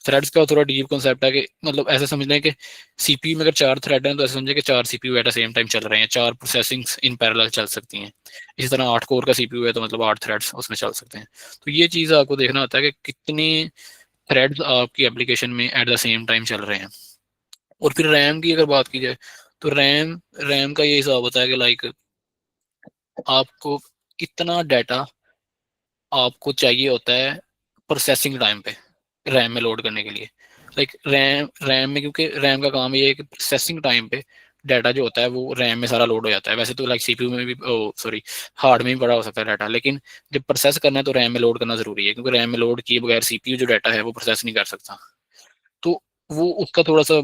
थ्रेड्स का थोड़ा डीप कॉन्सेप्ट है कि मतलब ऐसे समझ लें कि सीपीयू में अगर 4 थ्रेड हैं तो ऐसे समझे कि 4 CPU at the same time चल रहे हैं, 4 प्रोसेसिंग्स इन पैरेलल चल सकती हैं। इसी तरह 8 कोर का सीपीयू है तो मतलब 8 थ्रेड्स उसमें चल सकते हैं। तो ये चीज़ आपको देखना होता है कि कितने थ्रेड्स आपकी एप्लीकेशन में एट द सेम टाइम चल रहे हैं। और फिर रैम की अगर बात की जाए तो रैम रैम का ये हिसाब होता है कि लाइक आपको कितना डाटा आपको चाहिए होता है प्रोसेसिंग टाइम पे रैम में लोड करने के लिए। लाइक रैम में, क्योंकि रैम का काम ये है कि प्रोसेसिंग टाइम पे डाटा जो होता है वो रैम में सारा लोड हो जाता है। वैसे तो लाइक सीपीयू में भी, सॉरी, हार्ड में भी बड़ा हो सकता है डाटा, लेकिन जब प्रोसेस करना है तो रैम में लोड करना जरूरी है, क्योंकि रैम में लोड किए बगैर सीपीयू जो डाटा है वो प्रोसेस नहीं कर सकता। तो वो उसका थोड़ा सा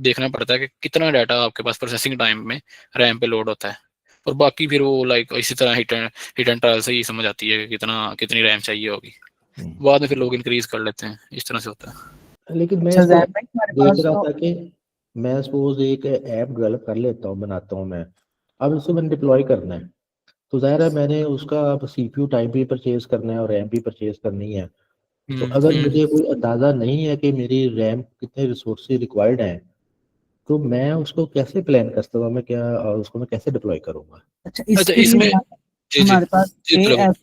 देखना पड़ता है कि कितना डाटा आपके पास प्रोसेसिंग टाइम में रैम पे लोड होता है। और बाकी फिर वो लाइक इसी तरह हिट एंड ट्रायल से ही समझ आती है कि कितनी रैम चाहिए होगी। बाद में फिर लोग इंक्रीज कर लेते हैं, इस तरह से होता है। लेकिन मैं अच्छा इसको जैन भाई हमारे देख पास रहा तो था कि मैं सपोज एक ऐप डेवलप कर लेता हूँ, बनाता हूँ मैं, अब इसको मैंने डिप्लॉय करना है, तो जाहिर है मैंने उसका अब सीपीयू टाइम भी परचेज करना है और रैम भी परचेज करनी है। तो अगर मुझे कोई अंदाजा नहीं है कि मेरी रैम कितने रिसोर्सेज रिक्वायर्ड हैं, तो मैं उसको कैसे प्लान कर सकता हूँ, मैं क्या उसको मैं कैसे डिप्लॉय करूंगा? अच्छा अच्छा, इसके लिए इसमें जी जी हमारे पास जी बिल्कुल।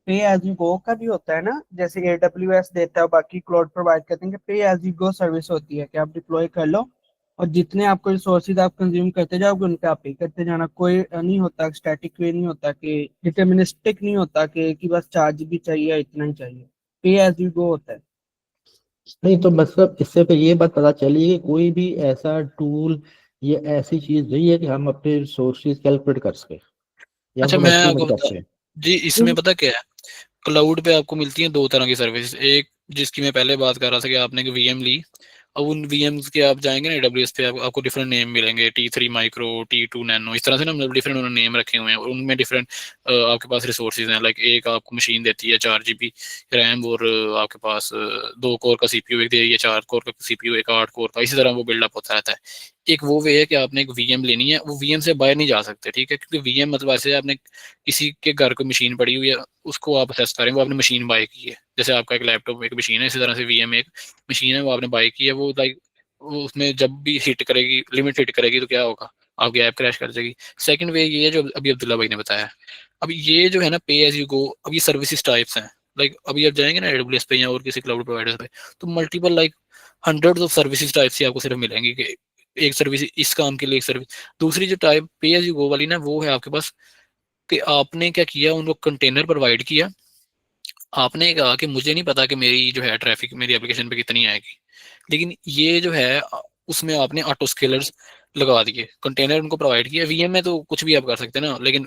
पे एज यू गो का भी होता है ना, जैसे AWS देता है बाकी क्लाउड प्रोवाइड करते हैं कि पे एज यू गो सर्विस होती है कि आप डिप्लॉय कर लो और जितने आपको रिसोर्सेज आप कंज्यूम करते जाओगे उनके आप पे करते जाना। कोई नहीं होता स्टैटिक वे, नहीं होता कि डिटर्मिनिस्टिक, नहीं होता कि बस 4 GB चाहिए इतना ही चाहिए। पे एज यू गो होता है। नहीं तो मतलब इससे पे ये बात पता चली कि कोई भी ऐसा टूल ये ऐसी चीज नहीं है कि हम अपने रिसोर्सेज कैलकुलेट कर सके या अच्छा, हम मैं आपको एस्टिमेट कर बता, सके। जी इसमें पता क्या है, क्लाउड पे आपको मिलती हैं 2 तरह की सर्विस। एक जिसकी मैं पहले बात कर रहा था कि आपने एक वीएम ली, अब उन वीएम्स के आप जाएंगे ना AWS पे, आपको डिफरेंट नेम मिलेंगे, T3 माइक्रो, T2 नैनो, इस तरह से ना, मतलब डिफरेंट उन्होंने नेम रखे हुए हैं और उनमें डिफरेंट आपके पास रिसोर्सेज हैं। लाइक एक आपको मशीन देती है 4 GB रैम और आपके पास 2 कोर का सीपीयू एक दे रही है, 4 कोर का सीपीयू, एक 8 कोर का, इसी तरह वो बिल्डअप होता रहता है। एक वो वे है कि आपने एक वीएम लेनी है, वो वीएम से बाहर नहीं जा सकते, ठीक है, क्योंकि वीएम मतलब ऐसे आपने किसी के घर को मशीन पड़ी हुई है उसको आप असेस करें, वो आपने मशीन बाय की है, जैसे आपका एक लैपटॉप एक मशीन है, इसी तरह से वीएम एक मशीन है, वो आपने बाय की है। वो लाइक वो उसमें जब भी हिट करेगी, लिमिट हिट करेगी, तो क्या होगा, आपकी ऐप क्रैश कर जाएगी। सेकंड वे ये है जो अभी अब्दुल्ला भाई ने बताया। अब ये जो है ना पे एज यू गो, अब ये सर्विसेज टाइप्स हैं। लाइक अभी आप जाएंगे ना AWS पे या और किसी क्लाउड प्रोवाइडर पे, तो multiple like hundreds of services types ही आपको सिर्फ मिलेंगी कि एक सर्विस इस काम के लिए एक सर्विस। दूसरी जो टाइप पे एज यू गो वाली ना, वो है आपके पास कि आपने क्या किया, उनको कंटेनर प्रोवाइड किया, आपने कहा कि मुझे नहीं पता कि मेरी जो है ट्रैफिक मेरी एप्लीकेशन पे कितनी आएगी, लेकिन ये जो है उसमें आपने ऑटो स्केलर्स लगा दिए, कंटेनर उनको प्रोवाइड किया। वीएम में तो कुछ भी आप कर सकते हैं ना, लेकिन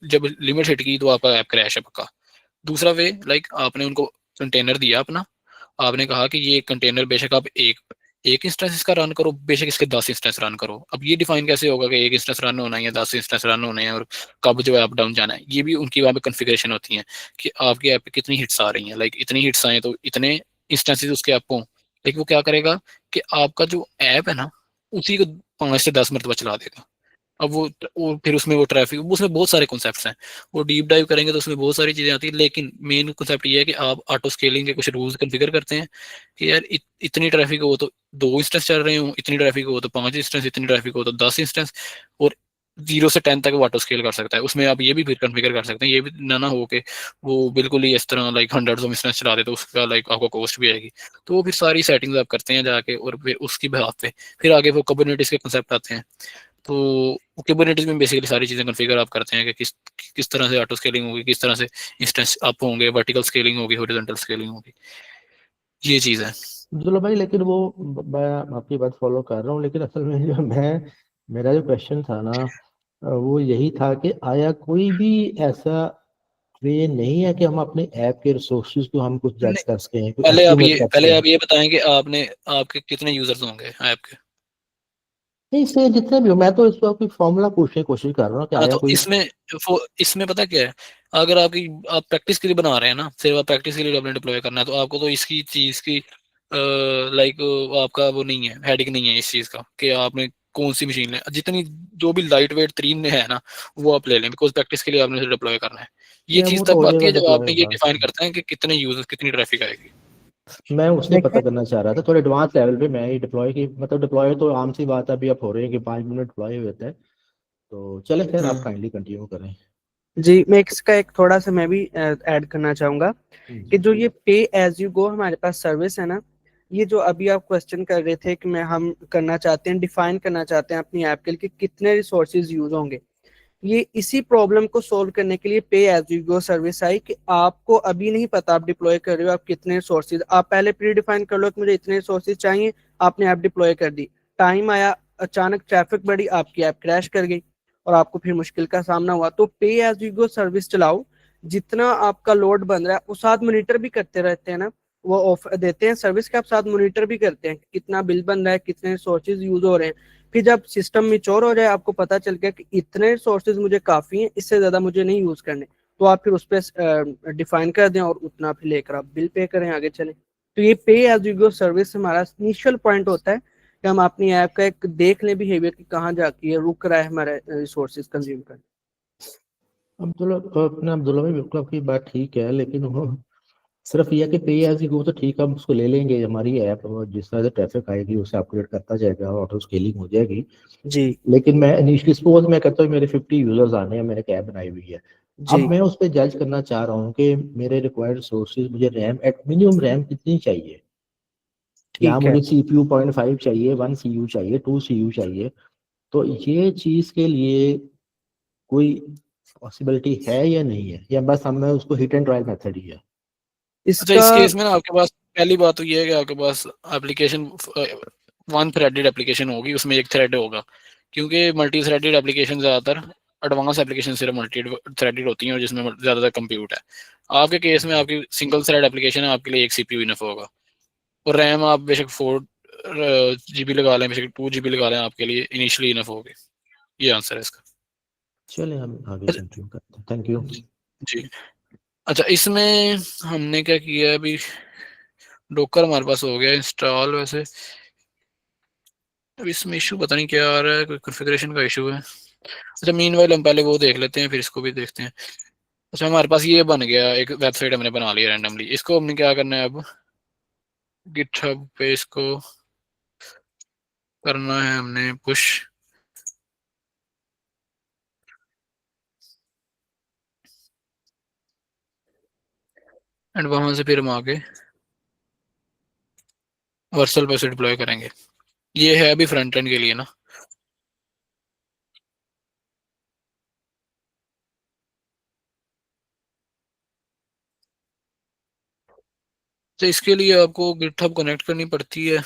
जब लिमिट हिट की तो आपका ऐप क्रैश है पक्का। दूसरा वे लाइक आपने उनको कंटेनर दिया अपना, आपने कहा कि ये कंटेनर बेशक आप एक एक इंस्टेंस इसका रन करो, बेशक इसके 10 इंस्टेंस रन करो। अब ये डिफाइन कैसे होगा कि एक इंस्टेंस रन होना है या 10 इंस्टेंस रन होने हैं और कब जो है अप डाउन जाना है, ये भी उनकी वहाँ पे कॉन्फ़िगरेशन होती है कि आपकी ऐप पे कितनी हिट्स आ रही हैं। लाइक इतनी हिट्स आए तो इतने इंस्टेंसेस उसके ऐप हों। लेकिन वो क्या करेगा कि आपका जो ऐप है ना, उसी को 5 से 10 मरतबा चला देगा। अब वो फिर उसमें वो ट्रैफिक, उसमें बहुत सारे कॉन्सेप्ट्स हैं, वो डीप डाइव करेंगे तो उसमें बहुत सारी चीजें आती है, लेकिन मेन कॉन्सेप्ट ये है कि आप ऑटो स्केलिंग के कुछ रूल्स कॉन्फ़िगर करते हैं कि यार इतनी ट्रैफिक हो तो 2 इंस्टेंस चल रहे हो, इतनी ट्रैफिक हो तो 5 इंस्टेंस, इतनी ट्रैफिक हो तो 10 इंस्टेंस। और 0 से 10 तक वो ऑटो स्केल कर सकता है। उसमें आप ये भी फिर कॉन्फ़िगर कर सकते हैं, ये भी ना हो कि वो बिल्कुल ही इस तरह लाइक हंड्रेड्स ऑफ इंस्टेंस चला दे तो उसका लाइक आपको कॉस्ट भी आएगी। तो वो फिर सारी सेटिंग्स आप करते हैं जाके और फिर उसकी बेहाफ पे फिर आगे वो कुबरनेटिस के कॉन्सेप्ट आते हैं। तो कुबरनेटिस में बेसिकली सारी चीज़ें कॉन्फ़िगर आप करते हैं कि किस तरह से ऑटो स्केलिंग होगी, किस तरह से इंस्टेंस अप होंगे, वर्टिकल स्केलिंग होगी, हॉरिजॉन्टल स्केलिंग होगी, ये चीज़ है। चलो भाई, लेकिन वो मैं आपकी बात फॉलो कर रहा हूँ, लेकिन असल में जो मैं मेरा जो क्वेश्चन था ना, वो यही था कि आया कोई भी ऐसा वे नहीं है कि हम अपने ऐप के रिसोर्सेज को हम कुछ जज नहीं, कर सकें, कोई एस्टिमेट कर पहले सकें। आप ये बताएं कि आपने आपके कितने यूजर्स होंगे ऐप के। नहीं, इससे जितने भी हो, मैं तो इसको कोई फॉर्मूला पूछने की कोशिश कर रहा हूँ कि हाँ आया तो कोई। इसमें पता क्या है, अगर आप प्रैक्टिस के लिए बना रहे हैं ना, सिर्फ आप प्रैक्टिस के लिए आपने डिप्लॉय करना है, तो आपको तो इसकी चीज की लाइक आपका वो नहीं है, हेडिक नहीं है इस चीज का कि आपने कौन सी मशीन लें, जितनी जो भी लाइट वेट तरीन है ना वो आप ले लें, बिकॉज प्रैक्टिस के लिए आपने डिप्लॉय करना है। ये या चीज वो तो तब हो आती जाएगा है जब डिप्लॉय आपने ये होगा। डिफाइन करते हैं कि कितने यूजर्स कितनी ट्रैफिक आएगी। मैं उसने पता देखें, करना चाह रहा था थोड़े एडवांस लेवल पे, मैं ही डिप्लॉय की मतलब डिप्लॉय तो आम सी बात है, अभी आप हो रहे हैं कि 5 मिनट डिप्लॉय होता है। तो चले खैर, आप हम्म। काइंडली कंटिन्यू करें। जी मैं इसका एक थोड़ा सा मैं भी ऐड करना चाहूंगा कि जी। जो ये पे एज यू गो हमारे पास सर्विस है ना, ये जो अभी आप क्वेश्चन कर रहे थे कि मैं हम करना चाहते हैं, डिफाइन करना चाहते हैं अपनी ऐप के लिए कि कितने रिसोर्सेज यूज होंगे, ये इसी प्रॉब्लम को सोल्व करने के लिए पे एज यू गो सर्विस आई कि आपको अभी नहीं पता आप डिप्लॉय कर रहे हो आप कितने रिसोर्सेज, आप पहले प्री डिफाइन कर लो कि मुझे इतने रिसोर्सेज चाहिए, आपने ऐप डिप्लॉय कर दी, टाइम आया, अचानक ट्रैफिक बढ़ी, आपकी ऐप क्रैश कर गई और आपको फिर मुश्किल का सामना हुआ। तो पे एज यू गो सर्विस चलाओ, जितना आपका लोड बन रहा है वो साथ मॉनिटर भी करते रहते हैं ना, वो ऑफर देते हैं सर्विस के, आप साथ मॉनिटर भी करते हैं कि कितना बिल बन रहा है, कितने रिसोर्सेज यूज हो रहे हैं। फिर जब सिस्टम मिच्योर हो जाए, आपको पता चल गया कि इतने रिसोर्सेज मुझे काफी हैं, इससे ज्यादा मुझे नहीं यूज करने, तो आप फिर उस पर डिफाइन कर दें और उतना फिर लेकर आप बिल पे करें, आगे चलें। तो ये पे एज यू गो सर्विस हमारा इनिशियल पॉइंट होता है कि हम अपनी ऐप का एक देख लें बिहेवियर कि कहाँ जाके ये रुक रहा है हमारा रिसोर्सेज कंज्यूम करने। अब्दुल्ला, अपने अब्दुल्ला भाई बिल्कुल आपकी बात ठीक है, लेकिन वो सिर्फ ये है कि पे एज यू गो तो ठीक है, हम उसको ले लेंगे, हमारी ऐप जिस तरह से ट्रैफिक आएगी उसे अपग्रेड करता जाएगा, ऑटो स्केलिंग हो जाएगी। जी लेकिन मैं इनिशियली सपोज मैं कहता हूँ मेरे 50 यूजर्स आने हैं, मैंने कैब बनाई हुई है। अब जी मैं उस पर जज करना चाह रहा हूँ कि मेरे रिक्वायर्ड सोर्सेज, मुझे रैम एट मिनिमम रैम कितनी चाहिए, या ठीक है। मुझे CPU 0.5 चाहिए, 1 CU चाहिए, 2 CU चाहिए। तो ये चीज के लिए कोई पॉसिबिलिटी है या नहीं है, या बस हमें उसको हिट एंड ट्रायल मेथड ही है। अच्छा, इसका इस केस में ना आपके पास पहली बात तो ये है कि आपके पास एप्लीकेशन वन थ्रेडेड एप्लीकेशन होगी, उसमें एक थ्रेड होगा, क्योंकि मल्टी थ्रेडेड एप्लीकेशन ज्यादातर एडवांस एप्लीकेशन सिर्फ मल्टी थ्रेडेड होती हैं और जिसमें ज्यादातर कंप्यूट है। आपके केस में आपकी सिंगल थ्रेड एप्लीकेशन है, आपके लिए एक सीपीयू इनफ होगा, और रैम आप बेशक 4 GB लगा लें, बेशक 2 GB लगा लें, आपके लिए इनिशियली इनफ होगी। ये आंसर है इसका। चले हम आगे अच्छा, कंटिन्यू करते हैं, थैंक यू। जी। अच्छा, इसमें हमने क्या किया है अभी, डोकर हमारे पास हो गया इंस्टॉल वैसे। अब इसमें इशू पता नहीं क्या आ रहा है, कोई कॉन्फ़िगरेशन का इशू है। अच्छा, मीनवाइल हम पहले वो देख लेते हैं, फिर इसको भी देखते हैं। अच्छा, हमारे पास ये बन गया, एक वेबसाइट हमने बना लिया रैंडमली, इसको हमने क्या करना है अब, गिटहब पे इसको करना है हमने पुश, एंड वहां से फिर हम आगे वर्सल पे से डिप्लॉय करेंगे। ये है अभी फ्रंट एंड के लिए ना। तो इसके लिए आपको गिटहब कनेक्ट करनी पड़ती है।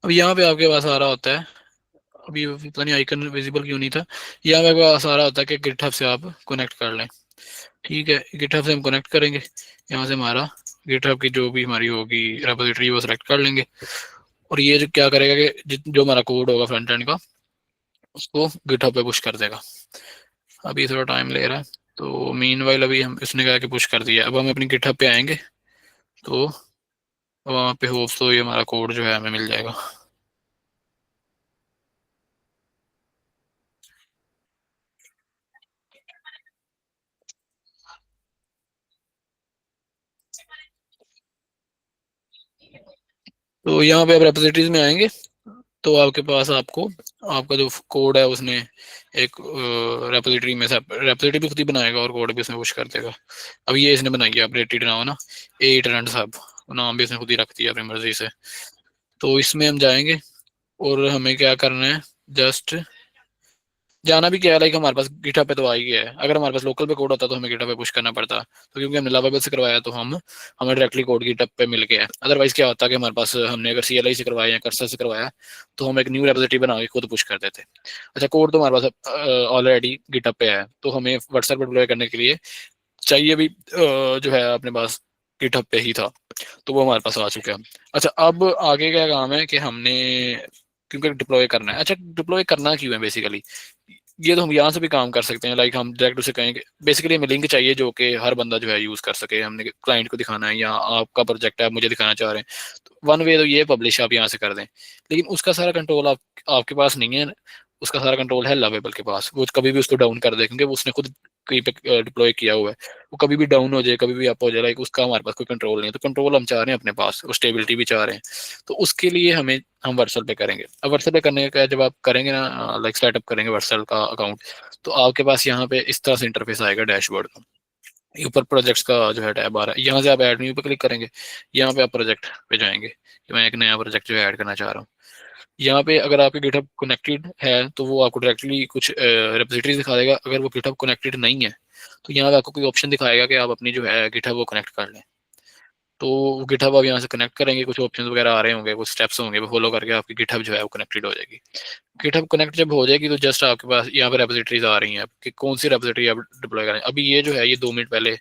अब यहाँ पे आपके पास आ रहा होता है, अभी पता नहीं आइकन विजिबल क्यों नहीं था, यहाँ पे आपके पास आ रहा होता है कि गिटहब से आप कनेक्ट कर लें। ठीक है, गिटहब से हम कनेक्ट करेंगे, यहाँ से हमारा गिटहब की जो भी हमारी होगी रेपोजिटरी वो सेलेक्ट कर लेंगे, और ये जो क्या करेगा कि जो हमारा कोड होगा फ्रंट एंड का, उसको गिटहब पे पुश कर देगा। अभी थोड़ा टाइम ले रहा है। तो मीनवाइल अभी हम इसने कहा कि पुश कर दिया। अब हम अपनी गिटहब पे आएंगे तो वहाँ पे होप्स तो ये हमारा कोड जो है हमें मिल जाएगा। तो यहाँ पे आप रेपोजिटरीज में आएंगे तो आपके पास आपको आपका जो कोड है उसने एक रेपोजिटरी में से रेपोजिटरी भी खुद ही बनाएगा और कोड भी उसमें पुश कर देगा। अब ये इसने बनाई है अपडेटेड नाउ ना, एट रन साहब, नाम भी उसने खुद ही रख दिया अपनी मर्जी से। तो इसमें हम जाएंगे और हमें क्या करना है, जस्ट जाना भी क्या है, लाइक हमारे पास गिटहब पे तो आ ही गया है। अगर हमारे पास लोकल पे कोड होता तो हमें गिटहब पे पुश करना पड़ता, तो क्योंकि हमने लावाबेल से करवाया तो हम हमें डायरेक्टली कोड गिटहब पे मिल गया है। अदरवाइज क्या होता कि हमारे पास हमने अगर CLI से करवाया या कर्सर से करवाया तो हम एक न्यू रेपोजिटरी बना के खुद पुश कर देते। अच्छा, कोड तो हमारे पास ऑलरेडी गिटहब पे है, तो हमें व्हाट्सएप पर डिप्लॉय करने के लिए चाहिए भी जो है अपने पास गिटहब पे ही था, तो वो हमारे पास आ चुका है। अच्छा, अब आगे क्या काम है कि हमने क्योंकि डिप्लॉय करना है। अच्छा, डिप्लॉय करना क्यों है बेसिकली, ये तो हम यहाँ से भी काम कर सकते हैं। लाइक हम डायरेक्ट उसे कहेंगे, बेसिकली हमें लिंक चाहिए जो कि हर बंदा जो है यूज कर सके। हमने क्लाइंट को दिखाना है या आपका प्रोजेक्ट है, आप मुझे दिखाना चाह रहे हैं, तो वन वे तो ये पब्लिश आप यहाँ से कर दें, लेकिन उसका सारा कंट्रोल आपके पास नहीं है। उसका सारा कंट्रोल है लवेबल के पास। वो कभी भी उसको डाउन कर दे क्योंकि उसने खुद कहीं पे डिप्लॉय किया हुआ है। वो कभी भी डाउन हो जाए, कभी भी अप हो जाए, लाइक उसका हमारे पास कोई कंट्रोल नहीं है। तो कंट्रोल हम चाह रहे हैं अपने पास और स्टेबिलिटी भी चाह रहे हैं, तो उसके लिए हम वर्सल पे करेंगे। अब वर्सल पे करने का जब आप करेंगे ना, लाइक सेटअप करेंगे वर्सल का अकाउंट, तो आपके पास यहाँ पे इस तरह से इंटरफेस आएगा डैशबोर्ड का। ये ऊपर प्रोजेक्ट्स का जो है टैब आ रहा है, यहाँ से आप ऐड न्यू पे क्लिक करेंगे। यहाँ पे आप प्रोजेक्ट पे जाएंगे कि मैं एक नया प्रोजेक्ट जो है ऐड करना चाह रहा हूँ। यहाँ पे अगर आपके गिटहब कनेक्टेड है तो वो आपको डायरेक्टली कुछ रेपोजिटरीज दिखा देगा। अगर वो गिटहब कनेक्टेड नहीं है तो यहाँ पे आपको कोई ऑप्शन दिखाएगा कि आप अपनी जो है गिटहब वो कनेक्ट कर लें। तो गिटहब आप यहाँ से कनेक्ट करेंगे, कुछ ऑप्शन वगैरह आ रहे होंगे, कुछ स्टेप्स होंगे, वो फॉलो करके आपकी गिटहब जो है वो कनेक्टेड हो जाएगी। गिटहब कनेक्ट जब हो जाएगी तो जस्ट आपके पास यहाँ पे रेपोजिटरीज आ रही हैं कि कौन सी रेपोजिटरी आप डिप्लॉय करें। अभी ये जो है ये 2 मिनट पहले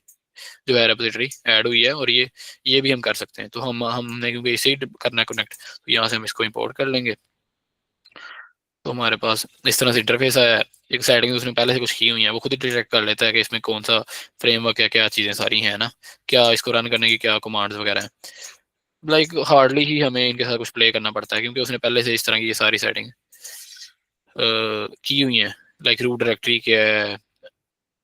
जो है रेपोजिटरी ऐड हुई है, और ये भी हम कर सकते हैं। तो हमने क्योंकि इसे ही करना है कनेक्ट, तो यहाँ से हम इसको इंपोर्ट कर लेंगे। तो हमारे पास इस तरह से इंटरफेस आया है। एक सेटिंग उसने पहले से कुछ की हुई है, वो खुद ही डिटेक्ट कर लेता है कि इसमें कौन सा फ्रेमवर्क है, क्या चीज़ें सारी हैं ना, क्या इसको रन करने की क्या कमांड्स वगैरह हैं। लाइक हार्डली ही हमें इनके साथ कुछ प्ले करना पड़ता है क्योंकि उसने पहले से इस तरह की ये सारी सेटिंग की हुई हैं। लाइक रूट डायरेक्टरी क्या है,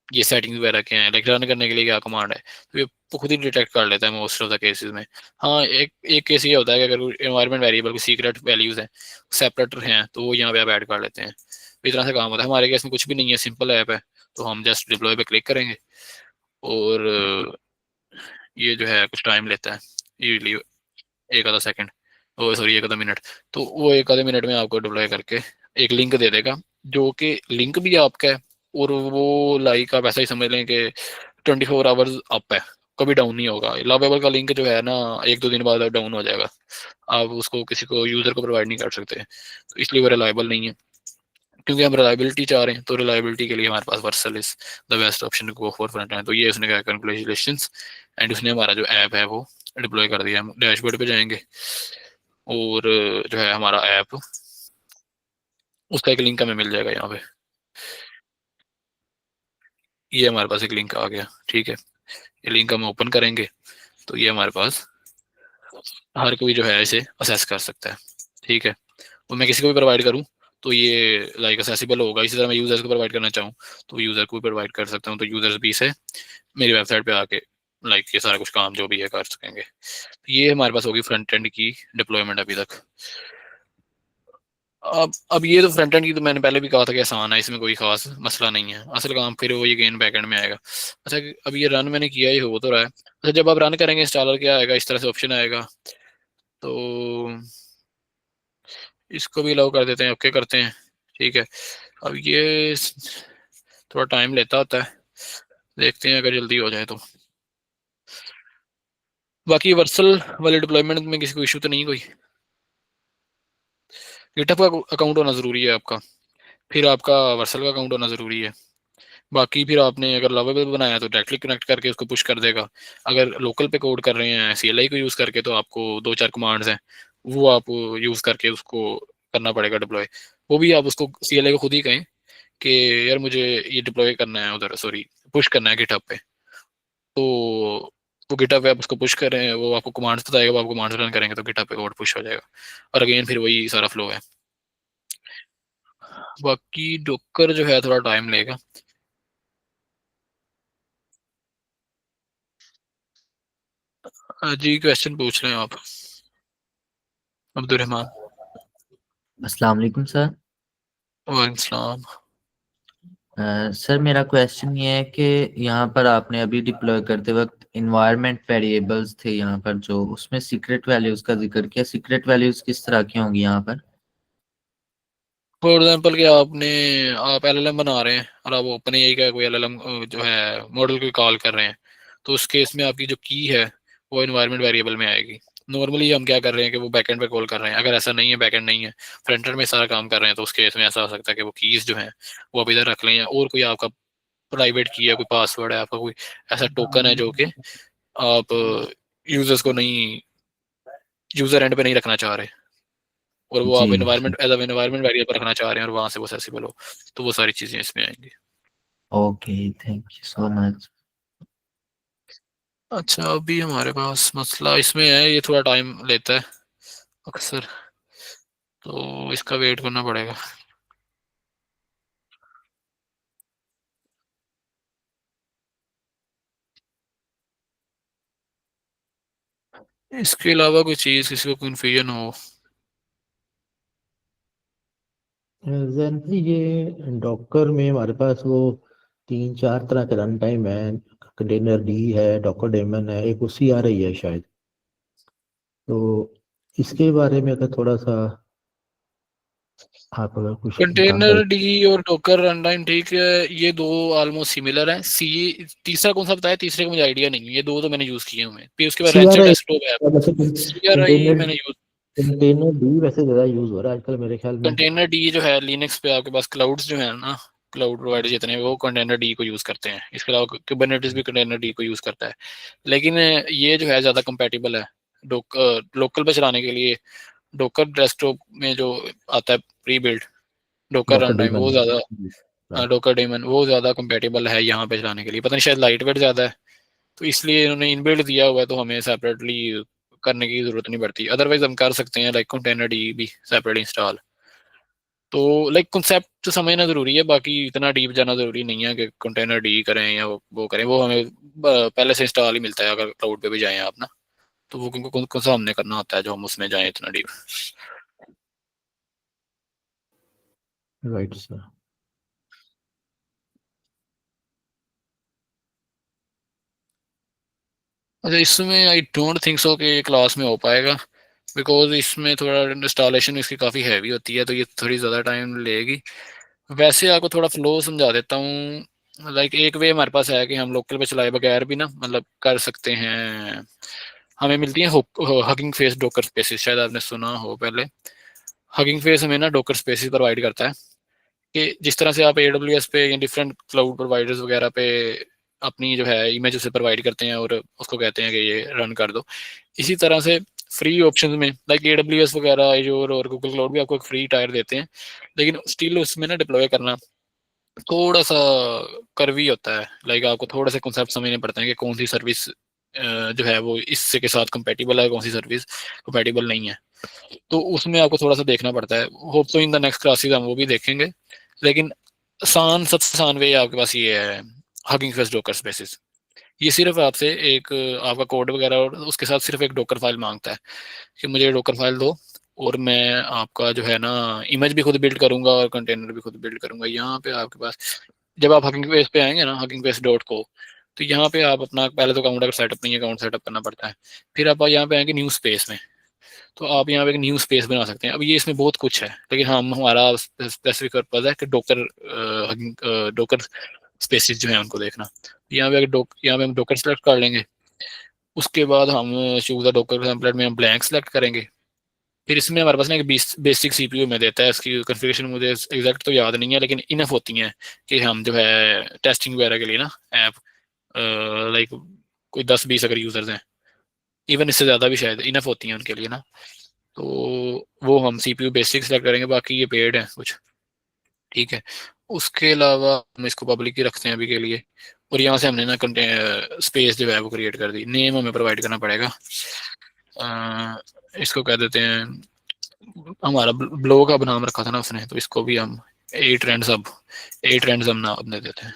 ये सेटिंग्स वगैरह क्या है, लाइक रन करने के लिए क्या कमांड है, तो ये तो खुद ही डिटेक्ट कर लेता है मोस्ट ऑफ द केसेस में। हाँ, एक एक केस ये होता है कि अगर एनवायरमेंट वेरिएबल की सीक्रेट वैल्यूज हैं, सेपरेटर हैं, तो वो यहाँ पे आप ऐड कर लेते हैं। तो इस तरह से काम होता है। हमारे केस में कुछ भी नहीं है, सिंपल ऐप है। तो हम जस्ट डिप्लॉय पे क्लिक करेंगे और ये जो है कुछ टाइम लेता है, यूजली एक आधा सेकंड, ओ सॉरी एक आधा मिनट। तो वो एक आधे मिनट में आपको डिप्लॉय करके एक लिंक दे देगा, जो कि लिंक भी आपका है और वो लाइक आप ऐसा ही समझ लें कि 24 आवर्स अप है, कभी डाउन नहीं होगा। लावेबल का लिंक जो है ना, 1-2 दिन बाद डाउन हो जाएगा। आप उसको किसी को यूजर को प्रोवाइड नहीं कर सकते, तो इसलिए वो रिलायबल नहीं है। क्योंकि हम रिलायबिलिटी चाह रहे हैं, तो रिलायबिलिटी के लिए हमारे पास Vercel is the best option to go for front end. तो ये उसने कहा कंग्रेचुलेशंस, एंड उसने हमारा जो ऐप है वो डिप्लॉय कर दिया। हम डैशबोर्ड पे जाएंगे और जो है हमारा ऐप, उसका एक लिंक हमें मिल जाएगा यहाँ पे। ये हमारे पास एक लिंक आ गया, ठीक है। ये लिंक हम ओपन करेंगे तो ये हमारे पास हर कोई जो है इसे असेस कर सकता है, ठीक है। तो मैं किसी को भी प्रोवाइड करूँ तो ये लाइक असेसिबल होगा। इसी तरह मैं यूजर्स को प्रोवाइड करना चाहूँ तो यूजर को भी प्रोवाइड कर सकता हूँ, तो यूजर्स भी इसे मेरी वेबसाइट पे आके लाइक ये सारा कुछ काम जो भी है कर सकेंगे। तो ये हमारे पास होगी फ्रंट एंड की डिप्लॉयमेंट अभी तक। अब ये तो फ्रंट एंड की तो मैंने पहले भी कहा था कि आसान है, इसमें कोई खास मसला नहीं है। असल काम फिर वो ये गेन बैक एंड में आएगा। अच्छा, अब ये रन मैंने किया, ही हो तो रहा है। अच्छा, जब आप रन करेंगे इंस्टॉलर क्या आएगा, इस तरह से ऑप्शन आएगा। तो इसको भी अलाउ कर देते हैं, ओके करते हैं, ठीक है। अब ये थोड़ा टाइम लेता होता है, देखते हैं अगर जल्दी हो जाए तो। बाकी वर्सल वाले डिप्लॉयमेंट में किसी को इशू तो नहीं कोई। गिटहब का अकाउंट होना ज़रूरी है आपका, फिर आपका वर्सल का अकाउंट होना ज़रूरी है। बाकी फिर आपने अगर लवेबल बनाया तो डायरेक्टली कनेक्ट करके उसको पुश कर देगा। अगर लोकल पे कोड कर रहे हैं CLI को यूज़ करके तो आपको 2-4 कमांड्स हैं, वो आप यूज़ करके उसको करना पड़ेगा डिप्लॉय। वो भी आप उसको CLI को खुद ही कहें कि यार मुझे ये डिप्लॉय करना है उधर, सॉरी पुश करना है गिटहब पे, तो वो गिटहब पे आप उसको पुश कर रहे हैं, वो आपको कमांड्स बताएगा, वो आप कमांड्स रन करेंगे तो गिटहब पे कोड पुश हो जाएगा, और अगेन फिर वही सारा फ्लो है। बाकी डॉकर जो है थोड़ा टाइम लेगा। जी क्वेश्चन पूछ रहे हैं आप अब्दुल रहमान। अस्सलाम वालेकुम सर। वालेकुम सलाम। सर मेरा क्वेश्चन ये है कि यहाँ पर आपने अभी डिप्लॉय करते वक्त इन्वायरमेंट वेरिएबल्स थे यहाँ पर, जो उसमें सीक्रेट वैल्यूज का जिक्र किया, सीक्रेट वैल्यूज किस तरह की होंगी यहाँ पर? फॉर एग्जाम्पल कि आपने आप एलएलएम बना रहे हैं और आप ओपन एआई का कोई एलएलएम जो है मॉडल को कॉल कर रहे हैं, तो उस केस में आपकी जो की है वो इन्वायरमेंट वेरिएबल में आएगी। नॉर्मली हम क्या कर रहे हैं कि वो बैकएंड पे कॉल कर रहे हैं, अगर ऐसा नहीं है, बैकएंड नहीं है, फ्रंट एंड में सारा काम कर रहे हैं, तो उस केस में ऐसा हो सकता है कि वो कीज जो है वो आप इधर रख लें, या और कोई आपका प्राइवेट की है, कोई पासवर्ड है आपका, कोई ऐसा टोकन है जो कि आप यूजर्स को नहीं, यूजर एंड पे नहीं रखना चाह रहे, और वो आप जी, एनवायरमेंट एज एनवायरमेंट वेरिएबल रखना चाह रहे हैं और वहां से वो एक्सेसिबल हो, तो वो सारी चीजें इसमें आएंगी। Okay, thank you so much. अच्छा, अभी हमारे पास मसला इसमें है, ये थोड़ा टाइम लेता है अक्सर, तो इसका वेट करना पड़ेगा। इसके अलावा कोई चीज किसी को कन्फ्यूजन हो? जैन भाई, ये डॉकर में हमारे पास वो 3-4 तरह के रन टाइम है। कंटेनर डी है, डॉकर डेमन है, एक उसी आ रही है शायद। तो इसके बारे में अगर थोड़ा सा आप अगर कुछ जानकारी। कंटेनर डी और डॉकर रनटाइम, ठीक है, ये दो ऑलमोस्ट सिमिलर हैं। सी, तीसरा कौन सा बताया? तीसरे का मुझे आइडिया नहीं है, ये दो तो मैंने यूज किए हुए हैं। फिर उसके बाद सी आ रेंचर रहा डेस्कटॉप है, है वैसे। सीआरआई कंटेनर मैंने यूज। कंटेनर डी वैसे ज्यादा यूज हो रहा है आजकल मेरे ख्याल में। कंटेनर डी जो है लिनक्स पे आपके पास क्लाउड्स जो है ना, क्लाउड प्रोवाइडर जितने वो कंटेनर डी को यूज करते हैं। इसके अलावा कुबरनेटिस भी कंटेनर डी को यूज करता है, लेकिन ये जो है ज्यादा कंपेटेबल है लोकल पे चलाने के लिए। डोकर डेस्कटॉप में जो आता है pre build docker docker run time, daemon. वो ज्यादा, राइट। डोकर डेमन वो ज्यादा कंपेटेबल है यहाँ पे चलाने के लिए। पता नहीं, शायद लाइट वेट ज्यादा है, तो इसलिए इन्होंने इनबिल्ड दिया हुआ है, तो हमें सेपरेटली करने की जरूरत नहीं पड़ती। अदरवाइज हम कर सकते हैं लाइक कंटेनर डी भी सेपरेट इंस्टॉल। तो लाइक कॉन्सेप्ट समझना जरूरी है, बाकी इतना डीप जाना जरूरी नहीं है कि कंटेनर डी करें या वो करें। वो हमें पहले से इंस्टॉल ही मिलता है अगर क्लाउड पे भी जाएं आप ना, तो वो कौन सा हमने करना होता है जो हम उसमें जाएं इतना डीप। Right sir. अच्छा, इसमें आई डोंट थिंक सो कि क्लास में हो पाएगा, बिकॉज इसमें थोड़ा इंस्टॉलेशन इसकी काफ़ी हैवी होती है, तो ये थोड़ी ज़्यादा टाइम लेगी। वैसे आपको थोड़ा फ्लो समझा देता हूँ। लाइक एक वे हमारे पास है कि हम लोकल पे चलाए बगैर भी ना मतलब कर सकते हैं। हमें मिलती है हगिंग फेस डोकर स्पेसिस, शायद आपने सुना हो पहले। हगिंग फेस हमें ना डोकर स्पेसिस प्रोवाइड करता है कि जिस तरह से आप AWS पे या डिफरेंट क्लाउड प्रोवाइडर्स वगैरह पे अपनी जो है इमेज उसे प्रोवाइड करते हैं और उसको कहते हैं कि ये रन कर दो, इसी तरह से फ्री ऑप्शंस में लाइक AWS वगैरह एजोर और गूगल क्लाउड भी आपको एक फ्री टायर देते हैं, लेकिन स्टिल उसमें ना डिप्लॉय करना थोड़ा सा करवी होता है। लाइक आपको थोड़े से कॉन्सेप्ट समझने पड़ते हैं कि कौन सी सर्विस जो है वो इससे के साथ कंपेटिबल है, कौन सी सर्विस कंपेटिबल नहीं है, तो उसमें आपको थोड़ा सा देखना पड़ता है। होप तो इन द नेक्स्ट क्लासेस हम वो भी देखेंगे, लेकिन आसान, सबसे आसान वे आपके पास ये है हगिंग फेस डोकर स्पेसिस। ये सिर्फ आपसे एक आपका कोड वगैरह और उसके साथ सिर्फ एक डोकर फाइल मांगता है कि मुझे डोकर फाइल दो, और मैं आपका जो है ना इमेज भी खुद बिल्ड करूंगा और कंटेनर भी खुद बिल्ड करूंगा। यहाँ पे आपके पास जब आप हगिंग फेस पे आएंगे ना, हगिंग फेस डॉट को, तो यहाँ पे आप अपना पहले तो अकाउंट अगर सेटअप नहीं है, अकाउंट सेटअप करना पड़ता है। फिर आप यहाँ पे आएंगे न्यू स्पेस में, तो आप यहाँ पे एक न्यू स्पेस बना सकते हैं। अब ये इसमें बहुत कुछ है, लेकिन हम हमारा स्पेसिफिक पर्पज है कि डोकर स्पेसिस जो है उनको देखना। यहाँ पे हम डोकर सेलेक्ट कर लेंगे। उसके बाद हम चूज द डोकर टेम्पलेट में हम ब्लैंक सेलेक्ट करेंगे। फिर इसमें हमारे पास ना एक बेसिक CPU में देता है, इसकी कन्फिगरेशन मुझे एग्जैक्ट तो याद नहीं है, लेकिन इनफ होती हैं कि हम जो है टेस्टिंग वगैरह के लिए ना ऐप लाइक कोई 10-20 अगर यूजर्स हैं, इवन इससे ज़्यादा भी शायद इनफ होती हैं उनके लिए ना, तो वो हम CPU बेसिक सेलेक्ट करेंगे। बाकी ये पेड है कुछ, ठीक है। उसके अलावा हम इसको पब्लिक ही रखते हैं अभी के लिए। और यहाँ से हमने ना स्पेस जो है वो क्रिएट कर दी। नेम हमें प्रोवाइड करना पड़ेगा। इसको कह देते हैं, हमारा ब्लॉग का नाम रखा था ना उसने, तो इसको भी हम ए ट्रेंड्स हम नाम दे देते हैं।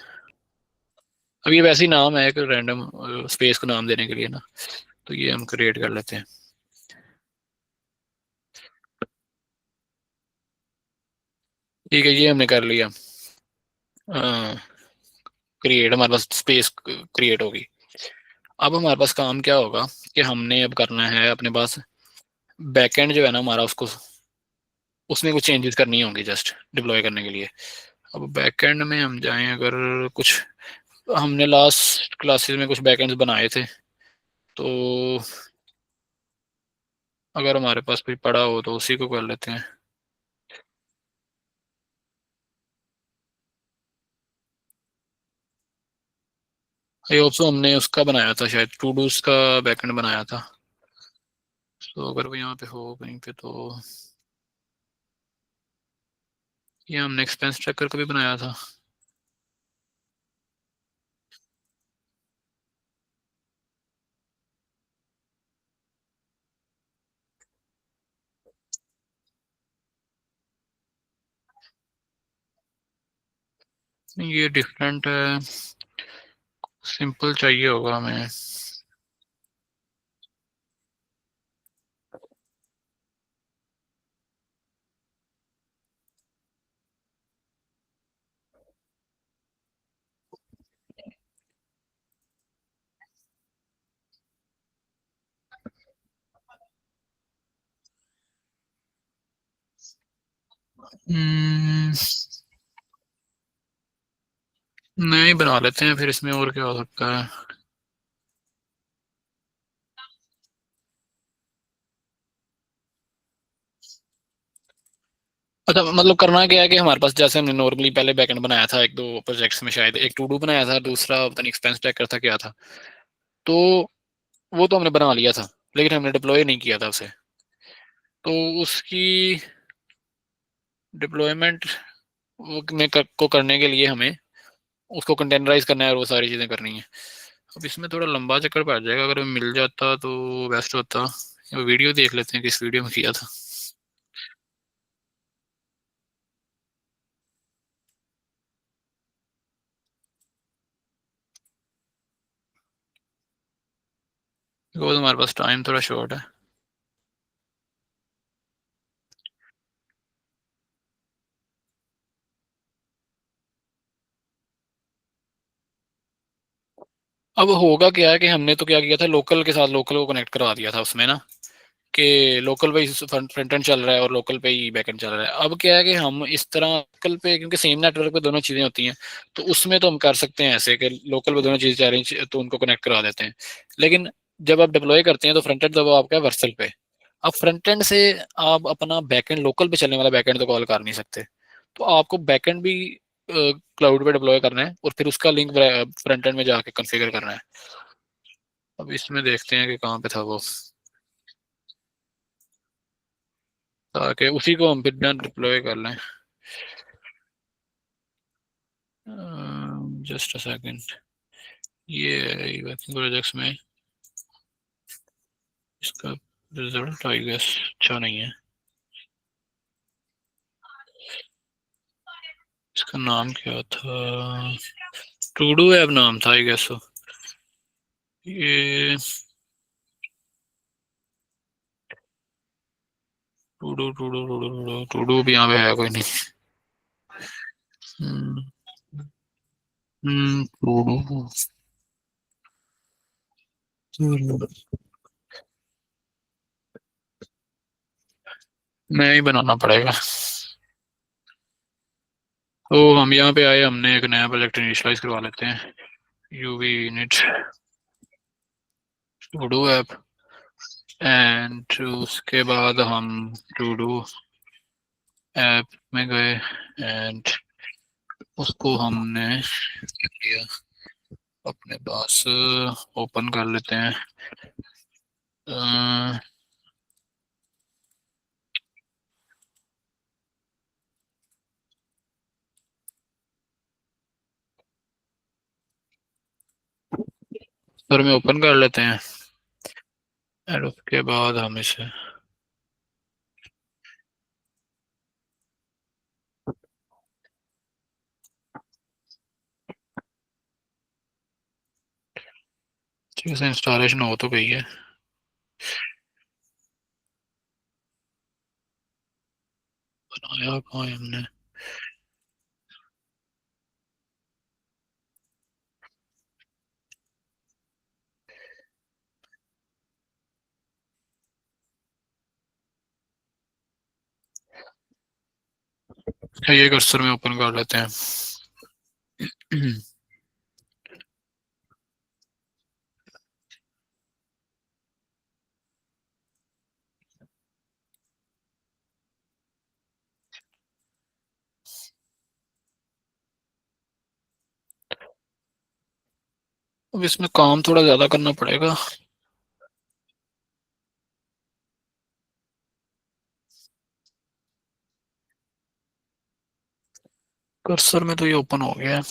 अब ये वैसे ही नाम है एक रैंडम स्पेस को नाम देने के लिए ना, तो ये हम क्रिएट कर लेते हैं। ठीक है, ये हमने कर लिया। क्रिएट, हमारे पास स्पेस क्रिएट होगी। अब हमारे पास काम क्या होगा कि हमने अब करना है अपने पास बैकएंड जो है ना हमारा, उसको उसमें कुछ चेंजेस करनी होंगी जस्ट डिप्लॉय करने के लिए। अब बैकएंड में हम जाएं, अगर कुछ हमने लास्ट क्लासेस में कुछ बैकएंड्स बनाए थे, तो अगर हमारे पास कोई पड़ा हो तो उसी को कर लेते हैं। आई होप सो हमने उसका बनाया था, शायद टू डूज का बैकएंड बनाया था। तो अगर वो यहाँ पे हो कहीं पे, तो ये हमने एक्सपेंस ट्रैकर का भी बनाया था। ये डिफरेंट है, सिंपल चाहिए होगा हमें। नहीं, बना लेते हैं फिर, इसमें और क्या हो सकता है। अच्छा, मतलब करना क्या है कि हमारे पास जैसे हमने नॉर्मली पहले बैकएंड बनाया था एक दो प्रोजेक्ट्स में, शायद एक टू डू बनाया था, दूसरा पता नहीं एक्सपेंस ट्रैकर था क्या था, तो वो तो हमने बना लिया था, लेकिन हमने डिप्लॉय नहीं किया था उसे। तो उसकी डिप्लॉयमेंट को करने के लिए हमें उसको कंटेनराइज करना है और वो सारी चीज़ें करनी है। अब इसमें थोड़ा लंबा चक्कर पड़ जाएगा, अगर मिल जाता तो बेस्ट होता। वीडियो देख लेते हैं किस वीडियो में किया था। बिकॉज हमारे पास टाइम थोड़ा शॉर्ट है। अब होगा क्या है कि हमने तो क्या किया था, लोकल के साथ लोकल को कनेक्ट करवा दिया था उसमें ना, कि लोकल पे ही फ्रंट एंड चल रहा है और लोकल पे ही बैक एंड चल रहा है। अब क्या है कि हम इस तरह लोकल पे, क्योंकि सेम नेटवर्क पे दोनों चीजें होती हैं, तो उसमें तो हम कर सकते हैं ऐसे कि लोकल पे दोनों चीजें चल रही हैं तो उनको कनेक्ट करवा देते हैं। लेकिन जब आप डिप्लॉय करते हैं तो फ्रंट एंड तो वो आपका वर्सल पे, अब फ्रंट एंड से आप अपना बैक एंड, लोकल पे चलने वाला बैक एंड तो कॉल कर नहीं सकते। तो आपको बैक एंड भी क्लाउड पे डिप्लॉय करना है और फिर उसका लिंक फ्रंट एंड में जाके कॉन्फ़िगर करना है। अब इसमें देखते हैं कि कहाँ पे था वो, ताकि उसी को हम फिर डिप्लॉय कर लें। जस्ट अ सेकंड, ये वर्किंग प्रोजेक्ट्स में इसका रिजल्ट आई गेस अच्छा नहीं है। इसका नाम क्या था, टू डू ऐप नाम था आई गेस। ये टू डू भी यहाँ पे है कोई नहीं। टू डू नया ही बनाना पड़ेगा। तो हम यहाँ पे आए, हमने एक नया प्रोजेक्ट इनिशियलाइज करवा लेते हैं, UV unit to do app. And उसके बाद हम टू डू ऐप में गए एंड उसको हमने किया अपने पास, ओपन कर लेते हैं। अ, कर्सर में ओपन कर लेते हैं और उसके बाद हम इसे ठीक से इंस्टॉलेशन हो तो गई है। बनाया कहाँ है हमने? अच्छा, ये कर्सर में ओपन कर लेते हैं। अब इसमें काम थोड़ा ज्यादा करना पड़ेगा। कर्सर में तो ये ओपन हो गया है।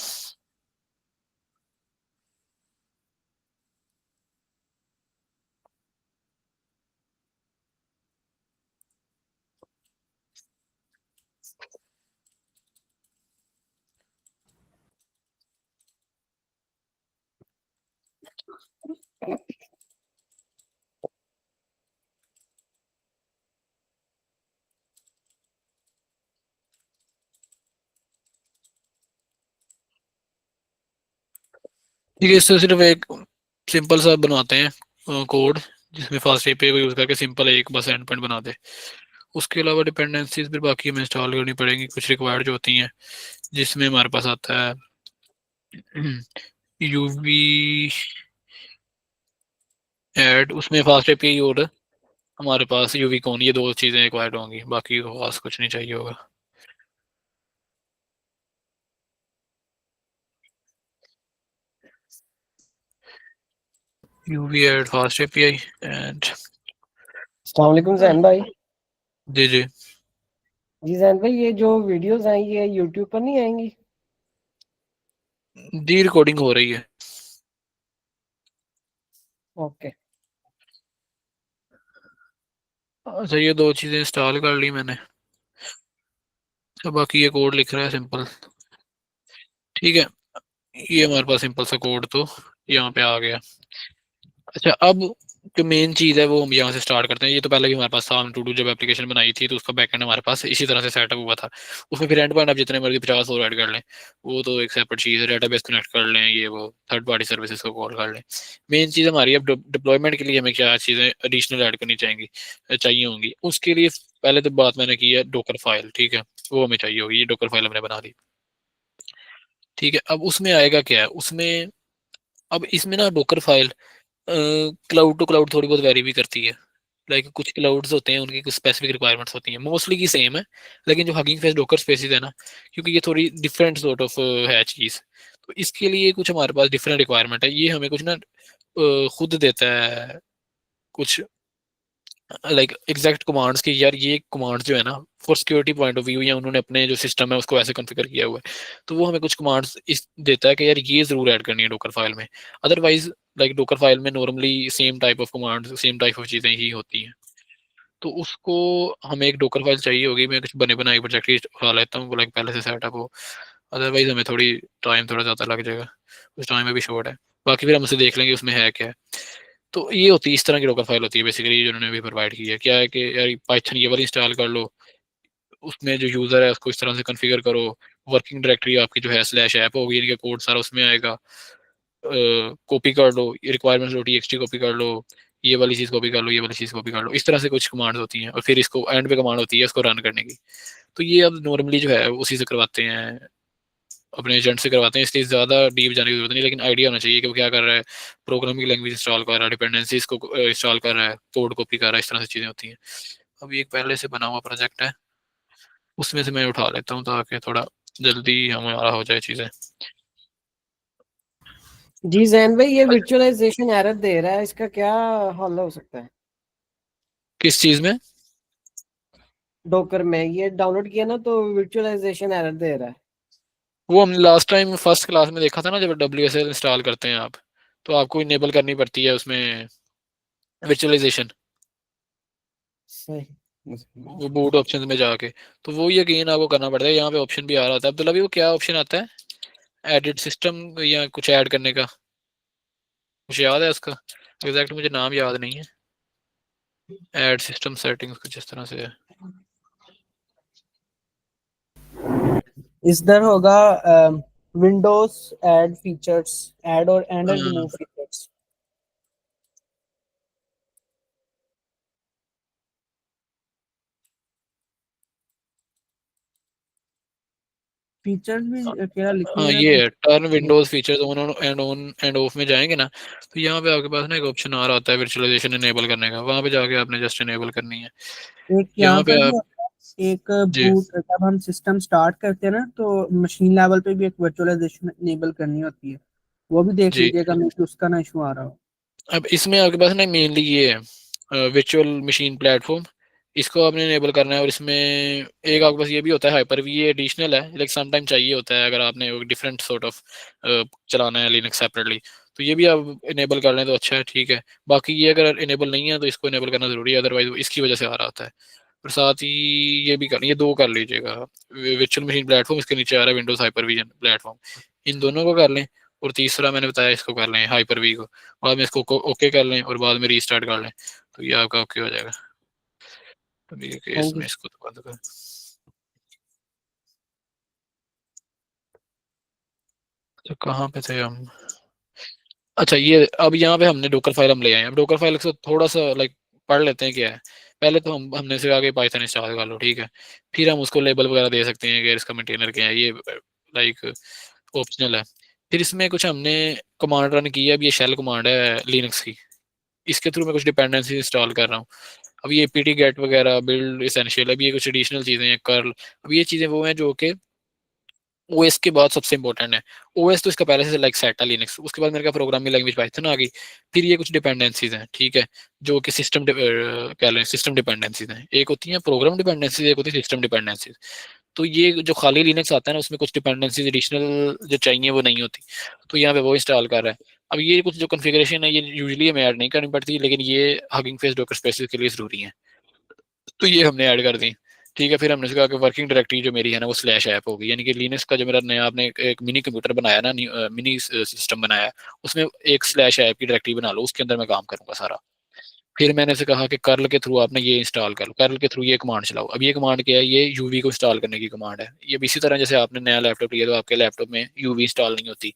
ठीक है, इससे सिर्फ एक सिंपल सा बनवाते हैं कोड, जिसमें फास्ट एपीआई को यूज करके सिंपल एक बस एंड पॉइंट बना दे। उसके अलावा डिपेंडेंसीज फिर बाकी हमें इंस्टॉल करनी पड़ेंगी, कुछ रिक्वायर्ड जो होती हैं, जिसमें हमारे पास आता है यूवी एड, उसमें फास्ट एपीआई और हमारे पास यूवी कौन, ये दो चीजें रिक्वायर्ड होंगी, बाकी खास कुछ नहीं चाहिए होगा। UV add fast API and अस्सलाम वालेकुम जैन भाई। जी जी जी जैन भाई, ये जो वीडियोस आई ये यूट्यूब पर नहीं आएंगी? जी रिकॉर्डिंग हो रही है। ओके। अच्छा, ये दो चीजें इंस्टॉल कर ली मैंने। अच्छा, बाकी ये कोड लिख रहा है सिंपल। ठीक है, ये हमारे पास सिंपल सा कोड तो यहाँ पे आ गया। अच्छा, अब जो मेन चीज़ है वो हम यहाँ से स्टार्ट करते हैं। ये तो पहले भी हमारे पास था, हम टू डू जब एप्लीकेशन बनाई थी तो उसका बैकएंड हमारे पास इसी तरह से सेटअप हुआ था। उसमें फिर एंड पॉइंट आप जितने मर्जी 50 और ऐड कर लें, वो तो एक सेपरेट चीज़ है। डेटाबेस कनेक्ट कर लें, ये वो थर्ड पार्टी सर्विसेज को कॉल कर लें। मेन चीज़ हमारी अब डिप्लॉयमेंट के लिए हमें क्या चीज़ें एडिशनल ऐड करनी चाहिए होंगी। उसके लिए पहले तो बात मैंने की है डोकर फाइल, ठीक है, वो हमें चाहिए होगी। ये डोकर फाइल हमने बना दी। ठीक है, अब उसमें आएगा क्या है उसमें, अब इसमें ना docker file cloud to cloud थोड़ी बहुत वेरी भी करती है। लाइक कुछ क्लाउड्स होते हैं, उनकी कुछ स्पेसिफिक रिक्वायरमेंट्स होती हैं, मोस्टली की सेम है। लेकिन जो हगिंग फेस डोकर स्पेसिस है ना, क्योंकि ये थोड़ी डिफरेंट सॉर्ट ऑफ है चीज़, तो इसके लिए कुछ हमारे पास डिफरेंट रिक्वायरमेंट है। ये हमें कुछ ना खुद देता है कुछ लाइक एग्जैक्ट कमांड्स की, यार ये कमांड्स जो है ना for security point of view, या उन्होंने अपने जो सिस्टम है उसको ऐसे कॉन्फ़िगर किया हुआ है, तो वो हमें कुछ कमांड्स इस देता है कि यार ये जरूर ऐड करनी है डोकर फाइल में। अदरवाइज लाइक डोकर फाइल में normally same type of commands, same type of चीज़ें ही होती हैं। तो उसको हमें एक डोकर फाइल चाहिए होगी। मैं कुछ बने बनाए प्रोजेक्ट ही उठा लेता हूँ, लाइक पहले से सेटअप हो। अदरवाइज हमें थोड़ी टाइम थोड़ा ज़्यादा लग जाएगा, उस टाइम में भी शॉर्ट है। बाकी फिर हम उसे देख लेंगे उसमें है क्या है। तो ये होती है, इस तरह की डॉकर फाइल होती है बेसिकली, जो उन्होंने भी प्रोवाइड की है। क्या है कि यार पाइथन ये वाली इंस्टॉल कर लो, उसमें जो यूज़र है उसको इस तरह से कॉन्फ़िगर करो। वर्किंग डायरेक्टरी आपकी जो है स्लैश ऐप होगी, इनका कोड सारा उसमें आएगा। कॉपी कर लो, ये रिक्वायरमेंट्स डॉट टीएक्सटी कॉपी कर लो, ये वाली चीज़ कॉपी कर लो, ये वाली चीज़ कॉपी कर लो। इस तरह से कुछ कमांड्स होती हैं, और फिर इसको एंड पे कमांड होती है इसको रन करने की। तो ये अब नॉर्मली जो है उसी से करवाते हैं, अपने एजेंट से करवाते हैं, इसलिए ज़्यादा डीप जाने की जरूरत नहीं। लेकिन आइडिया होना चाहिए कि वो क्या कर रहा है, प्रोग्रामिंग लैंग्वेज इंस्टॉल कर रहा है, डिपेंडेंसीज को इंस्टॉल कर रहा है, कोड कॉपी कर रहा है, इस तरह से चीज़ें होती हैं। अभी एक पहले से बना हुआ प्रोजेक्ट है, उसमें से मैं उठा लेता हूँ ताकि थोड़ा जल्दी हमारा हो जाए चीज़ें। जी जैन भाई, ये वर्चुअलाइजेशन एरर दे रहा है, इसका क्या हल हो सकता है? किस चीज़ में? डोकर में ये डाउनलोड किया ना तो वर्चुअलाइजेशन एरर दे रहा है। वो हम लास्ट टाइम फर्स्ट क्लास में देखा था ना, जब डब्ल्यू एस एल इंस्टॉल करते हैं आप, तो आपको इनेबल करनी पड़ती है उसमें वर्चुअलाइजेशन, सही। वो बूट ऑप्शन में जाके। तो वो ही अगेन आपको करना पड़ता है। यहाँ पे ऑप्शन भी आ रहा था अब्दुल्ला भी, वो क्या ऑप्शन आता है, एडिट सिस्टम या कुछ ऐड करने का, मुझे याद है उसका एग्जैक्ट, मुझे नाम याद नहीं है। ऐड सिस्टम सेटिंग्स कुछ इस तरह से है। इधर होगा विंडोज ऐड फीचर्स, ऐड और एंड हाँ, रिमूव फीचर्स। फीचर्स भी क्या लिखे हाँ हुए ये हैं? है turn Windows features on end of में जाएंगे ना, तो यहाँ पे आपके पास ना एक ऑप्शन आ रहा होता है वर्चुअलाइजेशन इनेबल करने का, वहां पे जाके आपने जस्ट इनेबल करनी है। एक यहाँ यहाँ पे पर भी आप, होता है, एक जी बूट जब हम सिस्टम स्टार्ट करते हैं ना तो मशीन लेवल पे भी एक वर्चुअलाइजेशन इनेबल करनी होती है, वो भी देख जी। लीजिएगा, मैं उसका ना इशू आ रहा हो। अब इसमें आपके पास ना मेनली ये है वर्चुअल मशीन प्लेटफॉर्म, इसको आपने इनेबल करना है। और इसमें एक आपके पास ये भी होता है हाइपर वी, ये एडिशनल है लेकिन सम टाइम चाहिए होता है अगर आपने डिफरेंट सॉर्ट ऑफ चलाना है लिनक्स सेपरेटली, तो ये भी आप इनेबल कर लें तो अच्छा है, ठीक है। बाकी ये अगर इनेबल नहीं है तो इसको इनेबल करना जरूरी है, अदरवाइज इसकी वजह से आ रहा होता है। और साथ ही ये भी कर, ये दो कर लीजिएगा, वर्चुअल मशीन प्लेटफॉर्म, इसके नीचे आ रहा है विंडोज हाइपर विजन प्लेटफॉर्म, इन दोनों को कर लें। और तीसरा मैंने बताया इसको कर लें हाइपर वी को, बाद में इसको ओके कर लें और बाद में रीस्टार्ट कर लें, तो ये आपका ओके हो जाएगा। अभी के केस थैंक यू। में इसको तो बंद कर। तो कहाँ पे थे हम, अच्छा ये अब यहाँ पे हमने डोकर फाइल हम ले आए हैं। अब डोकर फाइल से थोड़ा सा लाइक पढ़ लेते हैं क्या है। पहले तो हमने से आगे पाइथन इंस्टॉल कर लो, ठीक है। फिर हम उसको लेबल वगैरह दे सकते हैं कि इसका कंटेनर क्या है, ये लाइक ऑप्शनल है। फिर इसमें कुछ हमने कमांड रन की है, अब ये शेल कमांड है लिनक्स की, इसके थ्रू मैं कुछ डिपेंडेंसी इंस्टॉल कर रहा हूँ। अब ये pd गेट वगैरह बिल्ड इसेंशियल, अब ये कुछ एडिशनल चीज़ें हैं कर्ल, अब ये चीज़ें वो हैं जो कि ओएस के बाद सबसे इंपॉर्टेंट है। ओएस तो इसका पहले से लाइक सेट है लिनक्स, उसके बाद मेरे का प्रोग्रामिंग लैंग्वेज पाइथन आ गई। फिर ये कुछ डिपेंडेंसीज हैं, ठीक है, जो कि सिस्टम कह लें सिस्टम डिपेंडेंसीज हैं। एक होती है प्रोग्राम डिपेंडेंसीज, एक होती है सिस्टम डिपेंडेंसीज। तो ये जो खाली लिनक्स आता है ना उसमें कुछ डिपेंडेंसीज एडिशनल जो चाहिए वो नहीं होती, तो यहाँ पे वो इंस्टॉल कर रहा है। अब ये कुछ जो कॉन्फ़िगरेशन है ये यूजुअली हमें ऐड नहीं करनी पड़ती, लेकिन ये हगिंग फेस डॉकर स्पेसेस के लिए जरूरी है, तो ये हमने ऐड कर दी। ठीक है, फिर हमने कहा कि वर्किंग डायरेक्टरी जो मेरी है ना वो स्लैश ऐप होगी, यानी कि लिनक्स का जो मेरा नया आपने एक मिनी कंप्यूटर बनाया ना, मिनी सिस्टम बनाया, उसमें एक स्लैश ऐप की डायरेक्टरी बना लो, उसके अंदर मैं काम करूंगा सारा। फिर मैंने से कहा कि कर्ल के थ्रू आपने ये इंस्टॉल कर लो, कर्ल के थ्रू ये कमांड चलाओ। अब ये कमांड क्या है, ये यूवी को इंस्टॉल करने की कमांड है। ये भी इसी तरह जैसे आपने नया लैपटॉप लिया तो आपके लैपटॉप में यूवी इंस्टॉल नहीं होती,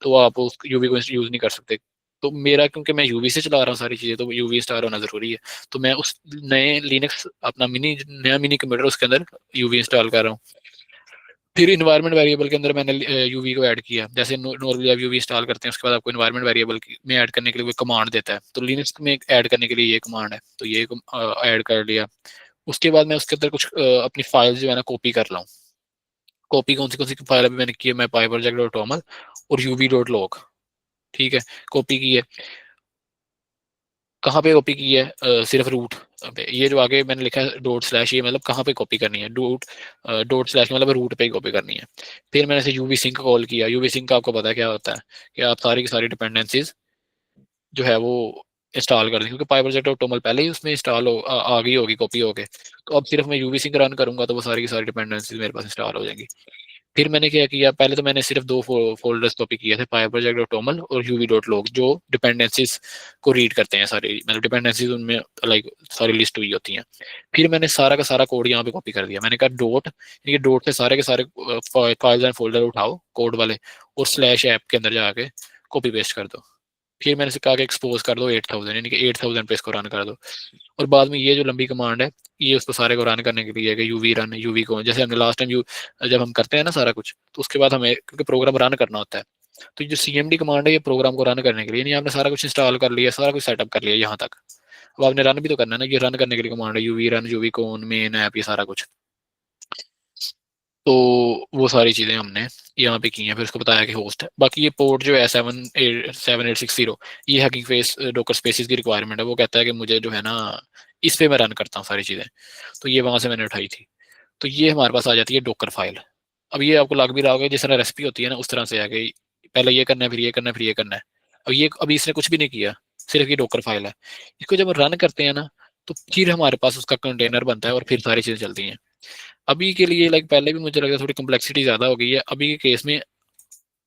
तो आप उस यूवी को यूज नहीं कर सकते। तो मेरा क्योंकि मैं यूवी से चला रहा हूँ सारी चीजें, तो यूवी इंस्टॉल होना जरूरी है। तो मैं उस नए लिनक्स अपना नया मिनी कंप्यूटर उसके अंदर यूवी इंस्टॉल कर रहा हूँ। फिर इन्वायरमेंट वेरिएबल के अंदर मैंने यूवी को ऐड किया, जैसे नॉर्मली आप यूवी इंस्टॉल करते हैं उसके बाद आपको इन्वायरमेंट वेरिएबल में ऐड करने के लिए कोई कमांड देता है, तो लिनक्स में ऐड करने के लिए ये कमांड है, तो ये ऐड कर लिया। उसके बाद मैं उसके अंदर कुछ अपनी फाइल जो है ना कॉपी कर रहा हूँ। कॉपी कौन सी फाइल अभी मैंने की है, मैं pyproject.toml और uv.log, ठीक है, कॉपी की है। कहाँ पे कॉपी की है, सिर्फ रूट पे, ये जो आगे मैंने लिखा है डॉट स्लैश, ये मतलब कहाँ पे कॉपी करनी है, डॉट स्लैश मतलब रूट पे ही कॉपी करनी है। फिर मैंने इसे यूवी सिंक कॉल किया। यूवी सिंक आपको पता है क्या होता है, कि आप सारी की सारी डिपेंडेंसीज जो है वो इंस्टॉल कर दें, क्योंकि पाई प्रोजेक्ट और टोमल पहले ही उसमें इंस्टॉल आ गई होगी कॉपी होके, तो अब सिर्फ मैं यूवी सिंक रन करूंगा तो वो सारी की सारी डिपेंडेंसीज मेरे पास इंस्टॉल हो जाएंगी। फिर मैंने क्या किया, पहले तो मैंने सिर्फ दो फोल्डर्स कॉपी किए थे, पाई प्रोजेक्ट डॉट टोमल और यूवी डॉट लॉग, जो डिपेंडेंसीज को रीड करते हैं सारी, मतलब डिपेंडेंसीज उनमें लाइक सारी लिस्ट हुई होती हैं। फिर मैंने सारा का सारा कोड यहाँ पे कॉपी कर दिया। मैंने कहा डॉट, यानी कि डॉट से सारे के सारे फाइल्स एंड फोल्डर उठाओ कोड वाले, और स्लैश ऐप के अंदर जाके कॉपी पेस्ट कर दो। फिर मैंने कहा कि एक्सपोज कर दो 8000, यानी कि 8000 पे इसको रन कर दो। और बाद में ये जो लंबी कमांड है, ये उसको सारे को रन करने के लिए है कि यूवी रन, यूवी को जैसे हमने लास्ट टाइम जब हम करते हैं ना सारा कुछ, तो उसके बाद हमें क्योंकि प्रोग्राम रन करना होता है, तो जो सीएमडी कमांड है ये प्रोग्राम को रन करने के लिए, यानी आपने सारा कुछ इंस्टॉल कर लिया, सारा कुछ सेटअप कर लिया यहाँ तक, अब आपने रन भी तो करना है ना, ये रन करने के लिए कमांड है UV run, uvicorn, main app, ये सारा कुछ। तो वो सारी चीज़ें हमने यहाँ पे की हैं। फिर उसको बताया कि होस्ट है, बाकी ये पोर्ट जो है 77860, ये हैकिंग फेस डोकर स्पेसिस की रिक्वायरमेंट है। वो कहता है कि मुझे जो है ना इस पे मैं रन करता हूँ सारी चीज़ें, तो ये वहाँ से मैंने उठाई थी। तो ये हमारे पास आ जाती है डोकर फाइल। अब ये आपको लग भी रहा होगा जिस तरह रेसिपी होती है ना उस तरह से है कि पहले ये करना है, फिर ये करना है, फिर ये करना है। अब ये अभी इसने कुछ भी नहीं किया, सिर्फ ये डॉकर फाइल है। इसको जब रन करते हैं ना तो फिर हमारे पास उसका कंटेनर बनता है और फिर सारी चीजें चलती हैं। अभी के लिए लाइक पहले भी मुझे लगता है थोड़ी कम्प्लेक्सिटी ज्यादा हो गई है, अभी के केस में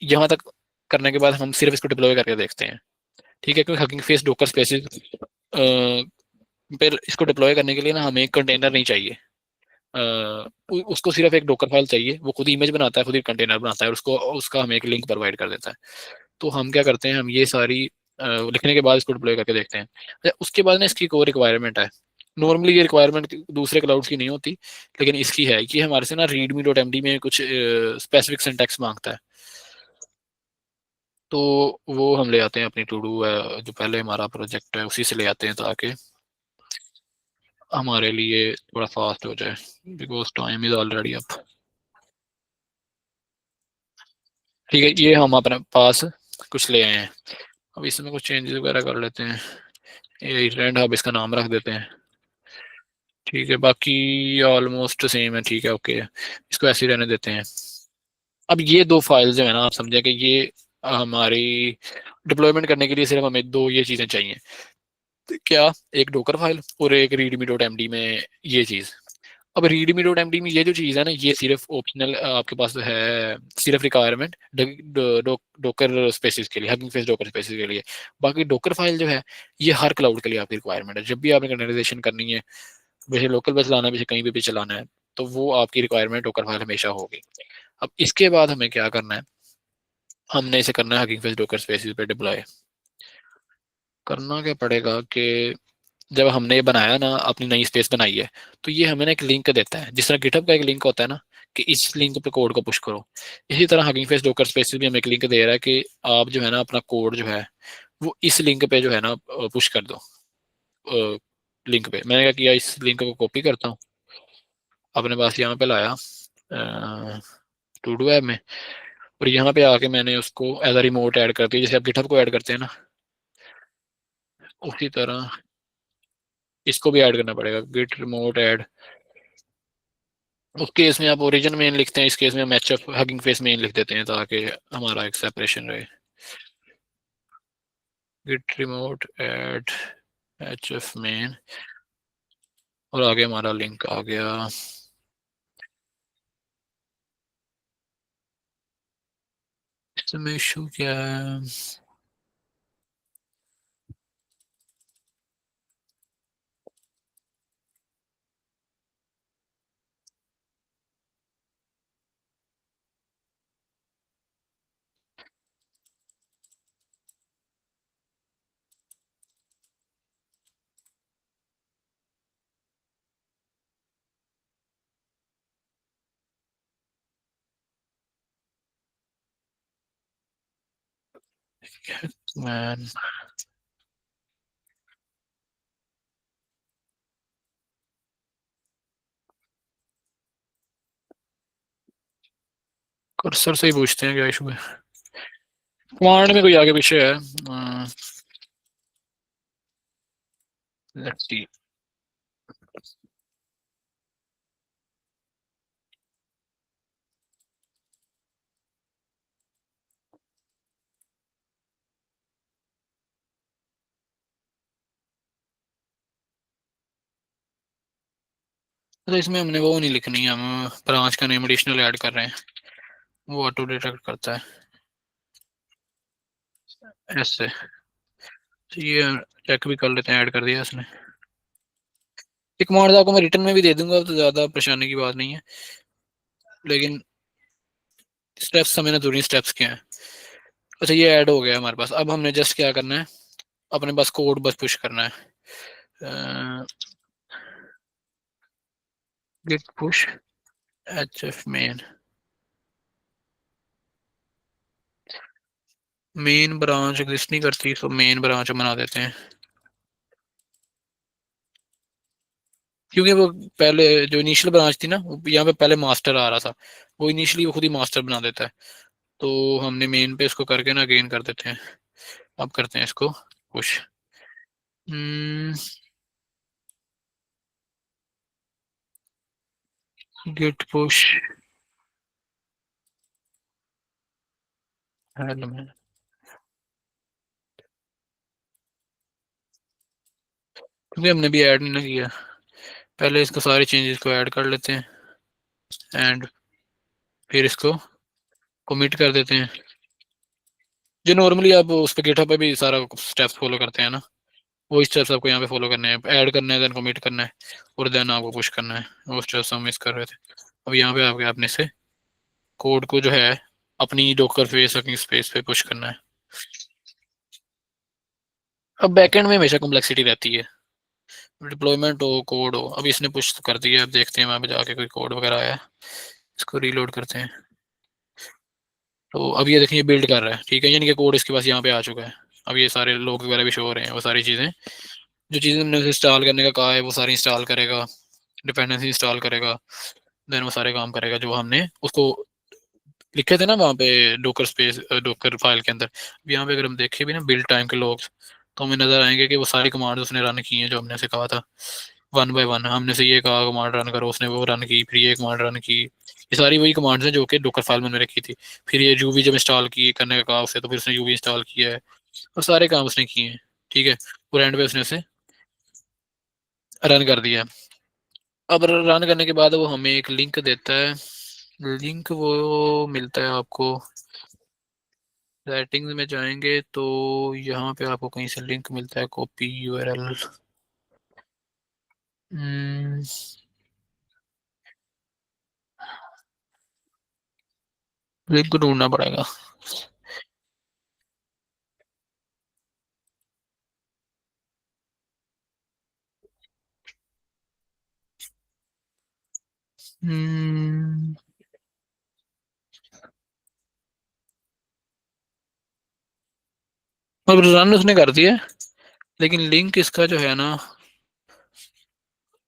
यहाँ तक करने के बाद हम सिर्फ इसको डिप्लॉय करके देखते हैं, ठीक है, क्योंकि हगिंग फेस डॉकर स्पेसिस पर इसको डिप्लॉय करने के लिए ना हमें एक कंटेनर नहीं चाहिए। उसको सिर्फ एक डॉकर फाइल चाहिए, वो खुद इमेज बनाता है, खुद ही कंटेनर बनाता है और उसको उसका हमें एक लिंक प्रोवाइड कर देता है। तो हम क्या करते हैं, हम ये सारी लिखने के बाद इसको डिप्लॉय करके देखते हैं। अच्छा, उसके बाद ना इसकी एक और रिक्वायरमेंट है। नॉर्मली ये रिक्वायरमेंट दूसरे क्लाउड्स की नहीं होती, लेकिन इसकी है कि हमारे से ना रीडमी डॉट एम डी में कुछ स्पेसिफिक सिंटैक्स मांगता है। तो वो हम ले आते हैं अपनी टू डू जो पहले हमारा प्रोजेक्ट है उसी से ले आते हैं, ताकि हमारे लिए थोड़ा फास्ट हो जाए, because time is already up. ठीक है, ये हम अपने पास कुछ ले आए हैं। अब इसमें कुछ चेंजेस वगैरह कर लेते हैं, ये ट्रेंड हब इसका नाम रख देते हैं। ठीक है, बाकी ऑलमोस्ट सेम है, ठीक है, ओके, इसको ऐसे ही रहने देते हैं। अब ये दो फाइल जो है ना, आप समझे कि ये हमारी डिप्लॉयमेंट करने के लिए सिर्फ हमें दो ये चीज़ें चाहिए। तो क्या, एक डोकर फाइल और एक रीडमी डॉट एम डी में ये चीज़। अब रीडमी डॉट एम डी में ये जो चीज़ है ना, ये सिर्फ ऑप्शनल आपके पास है, सिर्फ रिक्वायरमेंट डोकर स्पेसिस के लिए, हगिंग फेस डोकर स्पेसिस के लिए। बाकी डोकर फाइल जो है ये हर क्लाउड के लिए आपकी रिक्वायरमेंट है। जब भी आपने कंटेनराइजेशन करनी है, वैसे लोकल बस चलाना है, वैसे कहीं भी चलाना है, तो वो आपकी रिक्वायरमेंट डोकर फाइल हमेशा होगी। अब इसके बाद हमें क्या करना है, हमने इसे करना है हगिंग फेस डोकर स्पेसिस पे डिप्लॉय। करना क्या पड़ेगा कि जब हमने ये बनाया ना, अपनी नई स्पेस बनाई है, तो ये हमें ना एक लिंक देता है, जिस तरह गिटहब का एक लिंक होता है ना कि इस लिंक पे कोड को पुश करो। इसी तरह हगिंग फेस डॉकर स्पेसिस भी हमें एक लिंक दे रहा है कि आप जो है ना अपना कोड जो है वो इस लिंक पे जो है ना पुश कर दो। लिंक पे मैंने क्या किया, इस लिंक को कॉपी करता हूँ, अपने पास यहाँ पे लाया टू डू ऐप में, और यहाँ पे आके मैंने उसको एज अ रिमोट ऐड कर दिया, जैसे आप गिटहब को ऐड करते हैं ना, उसी तरह इसको भी ऐड करना पड़ेगा, गिट रिमोट ऐड। उस केस में आप ओरिजिन मेन लिखते हैं, इस केस में हम H F hugging face main लिख देते हैं, ताकि हमारा एक सेपरेशन रहे। Git remote add H F main, और आगे हमारा लिंक आ गया। इसमें इशू क्या है, मैन कर्सर से ही पूछते हैं क्या इशू है। कमांड में कोई आगे पीछे है, लेट्स सी। तो इसमें हमने वो नहीं लिखनी है, हम ब्रांच का नेम एडिशनल ऐड कर रहे हैं, वो ऑटो डिटेक्ट करता है ऐसे। तो ये चेक भी कर लेते हैं, ऐड कर दिया इसने। एक कमांड आपको मैं रिटर्न में भी दे दूंगा, तो ज्यादा परेशानी की बात नहीं है, लेकिन स्टेप्स हमें ना जरूरी स्टेप्स क्या है। अच्छा, ये ऐड हो गया हमारे पास। अब हमने जस्ट क्या करना है, अपने पास कोड बस पुश करना है, git push H F main. Main branch exist नहीं करती, तो मेन ब्रांच बना देते हैं, क्योंकि वो पहले जो इनिशियल ब्रांच थी ना, यहाँ पे पहले मास्टर आ रहा था, वो इनिशियली वो खुद ही मास्टर बना देता है। तो हमने मेन पे इसको करके ना अगेन कर देते हैं। अब करते हैं इसको पुश। गेट पुश क्योंकि हमने भी ऐड नहीं ना किया। पहले इसको सारे चेंजेस को ऐड कर लेते हैं एंड फिर इसको कमिट कर देते हैं। जो नॉर्मली आप उस पर गिटहब पे भी सारा स्टेप्स फॉलो करते हैं ना, वो स्टेप्स आपको यहाँ पे फॉलो करने हैं। ऐड करना है, देन कमिट करना है, और देन आपको पुश करना है। वो स्टेप्स हम मिस कर रहे थे। अब यहाँ पे आपके आपने से कोड को जो है अपनी डॉकर फेस वर्किंग स्पेस पे पुश करना है। अब बैकएंड में हमेशा कॉम्प्लेक्सिटी रहती है, डिप्लॉयमेंट हो कोड हो। अब इसने पुश तो कर दिया, अब देखते हैं वहाँ पे जाके कोई कोड वगैरह आया है। इसको रीलोड करते हैं। तो अब ये देखिए बिल्ड कर रहा है, ठीक है, यानी कि कोड इसके पास यहाँ पे आ चुका है। अब ये सारे लोग वगैरह भी शो हो रहे हैं। वो सारी चीज़ें जो चीज़ें हमने उसे इंस्टॉल करने का कहा है वो सारी इंस्टॉल करेगा, डिपेंडेंसी इंस्टॉल करेगा, देन वो सारे काम करेगा जो हमने उसको लिखे थे ना वहाँ पे डोकर स्पेस डोकर फाइल के अंदर। अब यहाँ पे अगर हम देखें भी ना बिल्ड टाइम के लॉग्स, तो हमें नजर आएंगे कि वो सारी कमांड उसने रन की हैं जो हमने उसे कहा था। वन बाय वन हमने से ये कहा कमांड रन करो, उसने वो रन की, फिर ये कमांड रन की। ये सारी वही कमांड्स हैं जो कि डोकर फाइल में मैंने रखी थी। फिर ये यूवी जब इंस्टॉल की करने का कहा उसे, तो फिर उसने यूवी इंस्टॉल किया है और सारे काम उसने किए हैं, ठीक है। और एंड पे उसने उसे रन कर दिया। अब रन करने के बाद वो हमें एक लिंक देता है। लिंक वो मिलता है आपको, सेटिंग्स में जाएंगे तो यहाँ पे आपको कहीं से लिंक मिलता है, कॉपी यूआरएल। लिंक ढूंढना पड़ेगा। हम्म, अब रन उसने कर दिया, लेकिन लिंक इसका जो है ना,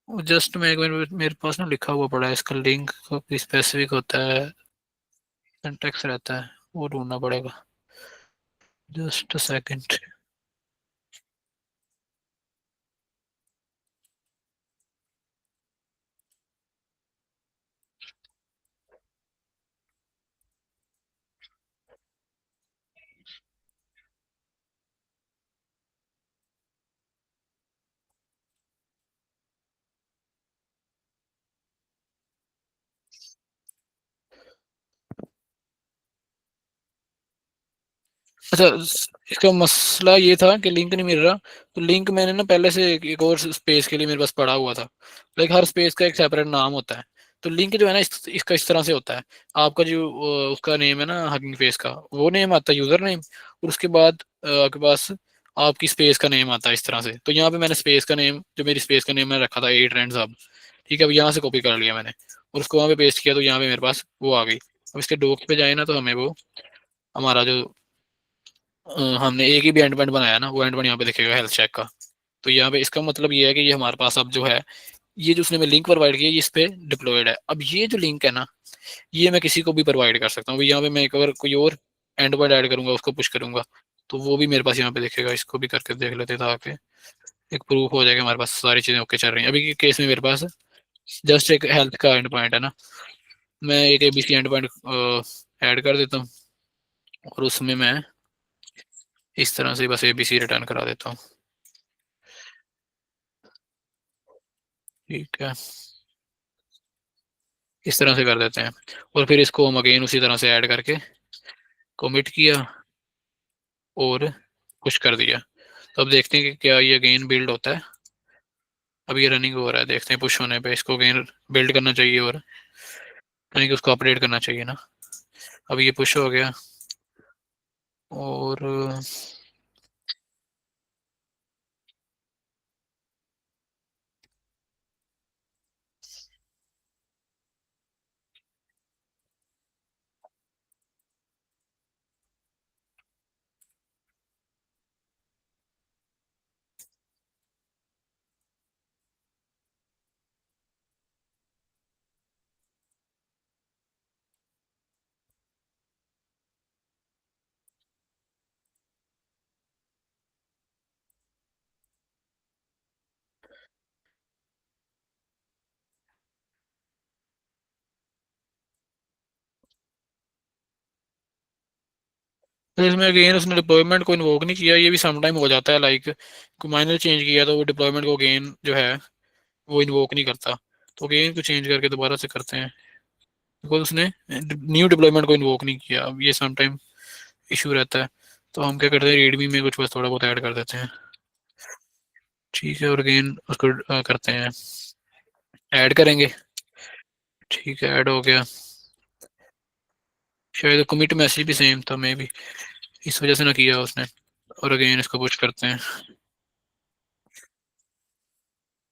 जस्ट मैं एक मिनट, मेरे पास ना लिखा हुआ पड़ा है इसका लिंक स्पेसिफिक होता है, सिंटेक्स रहता है, वो ढूंढना पड़ेगा। Just second. अच्छा, इसका मसला ये था कि लिंक नहीं मिल रहा। तो लिंक मैंने ना पहले से एक और स्पेस के लिए मेरे पास पड़ा हुआ था। लाइक हर स्पेस का एक सेपरेट नाम होता है। तो लिंक जो है ना इसका इस तरह से होता है। आपका जो उसका नेम है ना हगिंग फेस का, वो नेम आता है यूजर नेम, और उसके बाद आपके पास आपकी स्पेस का नेम आता है इस तरह से। तो यहाँ पे मैंने स्पेस का नेम, जो मेरी स्पेस का नेम मैंने रखा था 8 रैंड्स अब, ठीक है। अब यहाँ से कॉपी कर लिया मैंने और उसको वहाँ पे पेस्ट किया, तो यहाँ पे मेरे पास वो आ गई। अब इसके डॉक्स पे जाए ना, तो हमें वो हमारा जो हमने एक ही भी एंड पॉइंट बनाया ना, वो एंड पॉइंट यहाँ पे दिखेगा हेल्थ चेक का। तो यहाँ पे इसका मतलब ये है कि ये हमारे पास अब जो है, ये जो उसने मैं लिंक प्रोवाइड किया, ये इस पे डिप्लॉयड है। अब ये जो लिंक है ना, ये मैं किसी को भी प्रोवाइड कर सकता हूँ। यहाँ पे मैं एक अगर कोई और एंड पॉइंट ऐड करूंगा, उसको पुश करूंगा, तो वो भी मेरे पास यहाँ पे दिखेगा। इसको भी करके देख लेते हैं ताकि एक प्रूफ हो जाएगा हमारे पास सारी चीजें ओके चल रही हैं। अभी के केस में मेरे पास जस्ट एक हेल्थ का एंड पॉइंट है ना, मैं एक एबीसी एंड पॉइंट ऐड कर देता हूँ और उसमें मैं इस तरह से बस एबीसी रिटर्न करा देता हूँ, ठीक है। इस तरह से कर देते हैं और फिर इसको हम अगेन उसी तरह से ऐड करके कमिट किया और पुश कर दिया। तो अब देखते हैं कि क्या ये अगेन बिल्ड होता है। अब ये रनिंग हो रहा है, देखते हैं पुश होने पे इसको अगेन बिल्ड करना चाहिए, और यानी कि उसको अपडेट करना चाहिए ना। अब ये पुश हो गया और तो इसमें अगेन उसने डिप्लॉयमेंट को इन्वोक नहीं किया, ये भी समटाइम हो जाता है, लाइक कोई माइनर चेंज किया तो वो डिप्लॉयमेंट को अगेन जो है वो इन्वोक नहीं करता, तो अगेन को चेंज करके दोबारा से करते हैं, बिकॉज उसने न्यू डिप्लॉयमेंट को इन्वोक नहीं किया। अब ये समटाइम इशू रहता है, तो हम क्या करते हैं, रीडमी में कुछ बस थोड़ा बहुत ऐड कर देते हैं, ठीक है, और अगेन उसको करते हैं, ऐड करेंगे, ठीक है, ऐड हो गया, शायद कमिट मैसेज भी सेम था मे बी, इस वजह से ना किया उसने, और अगेन इसको पुश करते हैं,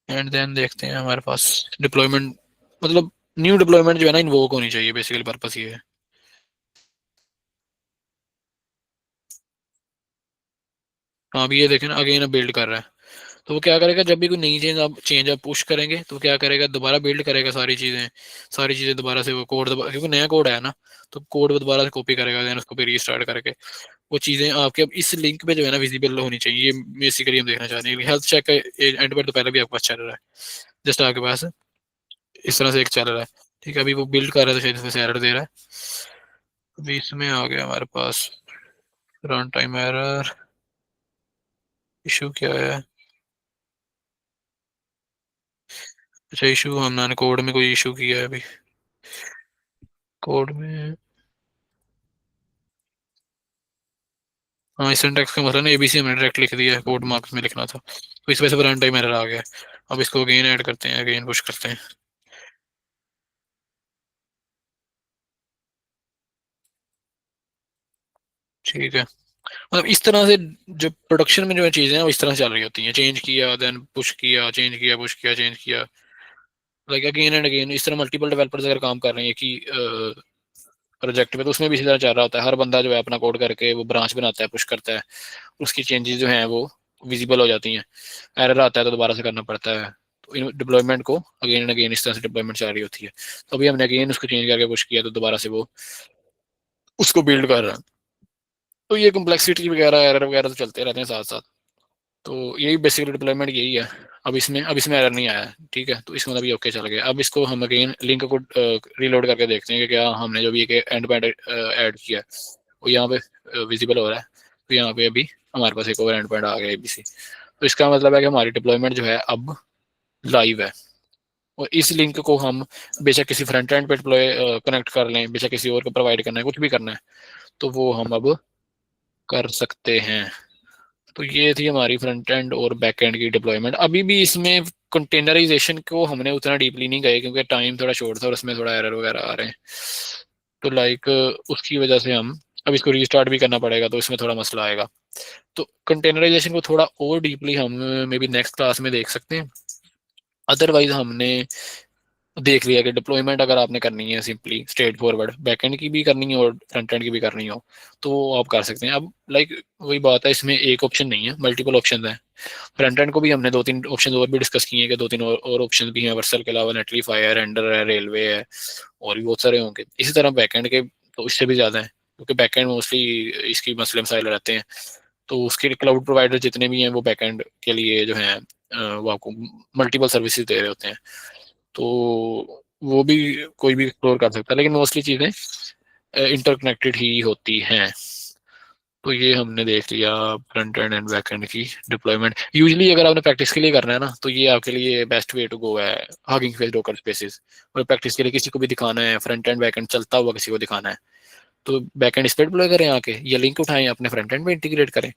एंड देन देखते हैं हमारे पास डिप्लॉयमेंट, मतलब न्यू डिप्लॉयमेंट जो है ना इन्वोक होनी चाहिए, बेसिकली पर्पस ये है। हाँ, अभी ये देखें ना, अगेन अब बिल्ड कर रहा है, तो वो क्या करेगा, जब भी कोई नई चेंज आप पुश करेंगे तो क्या करेगा, दोबारा बिल्ड करेगा सारी चीजें दोबारा से, वो कोड क्योंकि नया कोड है ना, तो कोड वो दोबारा से कॉपी करेगा, देन उसको फिर रीस्टार्ट करके वो चीजें आपके अब इस लिंक पे जो है ना विजिबल होनी चाहिए, ये बेसिकली हम देखना चाहते हैं। हेल्थ चेक का एंड पर तो पहले भी आपके पास चल रहा है, जस्ट आपके पास इस तरह से एक चल रहा है, ठीक है, अभी वो बिल्ड कर रहा है तो शायद इसमें से एरर दे रहा है, अभी इसमें आ गया हमारे पास रन टाइम एरर, इशू क्या है, अच्छा इशू हमने कोड में कोई इशू किया है अभी, कोड में, हाँ इस सिंटैक्स का मतलब ना एबीसी हमने डायरेक्ट लिख दिया है, कोड मार्क्स में लिखना था, तो इस वजह से रन टाइम एरर आ गया। अब इसको अगेन ऐड करते हैं, अगेन पुश करते हैं, ठीक है, मतलब इस तरह से जो प्रोडक्शन में जो चीजें हैं वो इस तरह से चल रही होती हैं, चेंज किया देन पुश किया, चेंज किया पुश किया, चेंज किया, लाइक अगेन एंड अगेन, इस तरह मल्टीपल डेवलपर्स अगर काम कर रहे हैं कि प्रोजेक्ट पे, तो उसमें भी इसी तरह चल रहा होता है, हर बंदा जो है अपना कोड करके वो ब्रांच बनाता है, पुश करता है, उसकी चेंजेस जो हैं वो विजिबल हो जाती हैं, एरर आता है तो दोबारा से करना पड़ता है, तो इन डिप्लॉयमेंट को अगेन एंड अगेन इस तरह से डिप्लॉयमेंट चल रही होती है, तो अभी हमने अगेन उसको चेंज करके पुश किया तो दोबारा से वो उसको बिल्ड कर रहा है, तो ये कम्प्लेक्सिटी वगैरह एरर वगैरह तो चलते रहते हैं साथ साथ, तो यही बेसिकली डिप्लॉयमेंट यही है। अब इसमें एरर नहीं आया है, ठीक है, तो इसमें अभी ओके चल गया, अब इसको हम अगेन लिंक को रीलोड करके देखते हैं कि क्या हमने जो भी एक एंड पैड ऐड किया है वो यहाँ पे विजिबल हो रहा है, तो यहाँ पे अभी हमारे पास एक और एंड पैड आ गया एबीसी, तो इसका मतलब है कि हमारी डिप्लॉयमेंट जो है अब लाइव है, और इस लिंक को हम बेशक किसी फ्रंट एंड पे डिप्लॉय कनेक्ट कर लें, बेशक किसी और को प्रोवाइड करना है, कुछ भी करना है, तो वो हम अब कर सकते हैं। तो ये थी हमारी फ्रंट एंड और बैक एंड की डिप्लॉयमेंट। अभी भी इसमें कंटेनराइजेशन को हमने उतना डीपली नहीं गए क्योंकि टाइम थोड़ा शॉर्ट था और उसमें थोड़ा एरर वगैरह आ रहे हैं, तो लाइक उसकी वजह से हम अब इसको रीस्टार्ट भी करना पड़ेगा, तो इसमें थोड़ा मसला आएगा, तो कंटेनराइजेशन को थोड़ा और डीपली हम मे बी नेक्स्ट क्लास में देख सकते हैं। अदरवाइज हमने देख लिया कि डिप्लॉयमेंट अगर आपने करनी है सिंपली स्ट्रेट फॉरवर्ड, बैकएंड की भी करनी है और फ्रंट एंड की भी करनी हो तो आप कर सकते हैं। अब लाइक वही बात है, इसमें एक ऑप्शन नहीं है, मल्टीपल ऑप्शन है। फ्रंट एंड को भी हमने 2-3 ऑप्शन और भी डिस्कस किए हैं कि 2-3 और ऑप्शन भी हैं वर्सल के अलावा, नेटलीफाई है, रेंडर है, रेलवे है, और भी बहुत सारे होंगे। इसी तरह बैकएंड के तो इससे भी ज़्यादा है क्योंकि बैकएंड मोस्टली इसकी मसले मसाइल रहते हैं, तो उसके क्लाउड प्रोवाइडर जितने भी हैं वो बैकएंड के लिए जो हैं वो आपको मल्टीपल सर्विसेज दे रहे होते हैं, तो वो भी कोई भी एक्सप्लोर कर सकता है, लेकिन मोस्टली चीज़ें इंटरकनेक्टेड ही होती हैं। तो ये हमने देख लिया front end and back and की डिप्लॉयमेंट। यूजुअली अगर आपने प्रैक्टिस के लिए करना है ना तो ये आपके लिए बेस्ट वे टू गो है, हगिंग फेस डॉकर स्पेसेस। और प्रैक्टिस के लिए किसी को भी दिखाना है, फ्रंट एंड बैक एंड चलता हुआ किसी को दिखाना है, तो बैक एंड इस पे डिप्लॉय करें आके, ये लिंक उठाएं अपने फ्रंट एंड में इंटीग्रेट करें,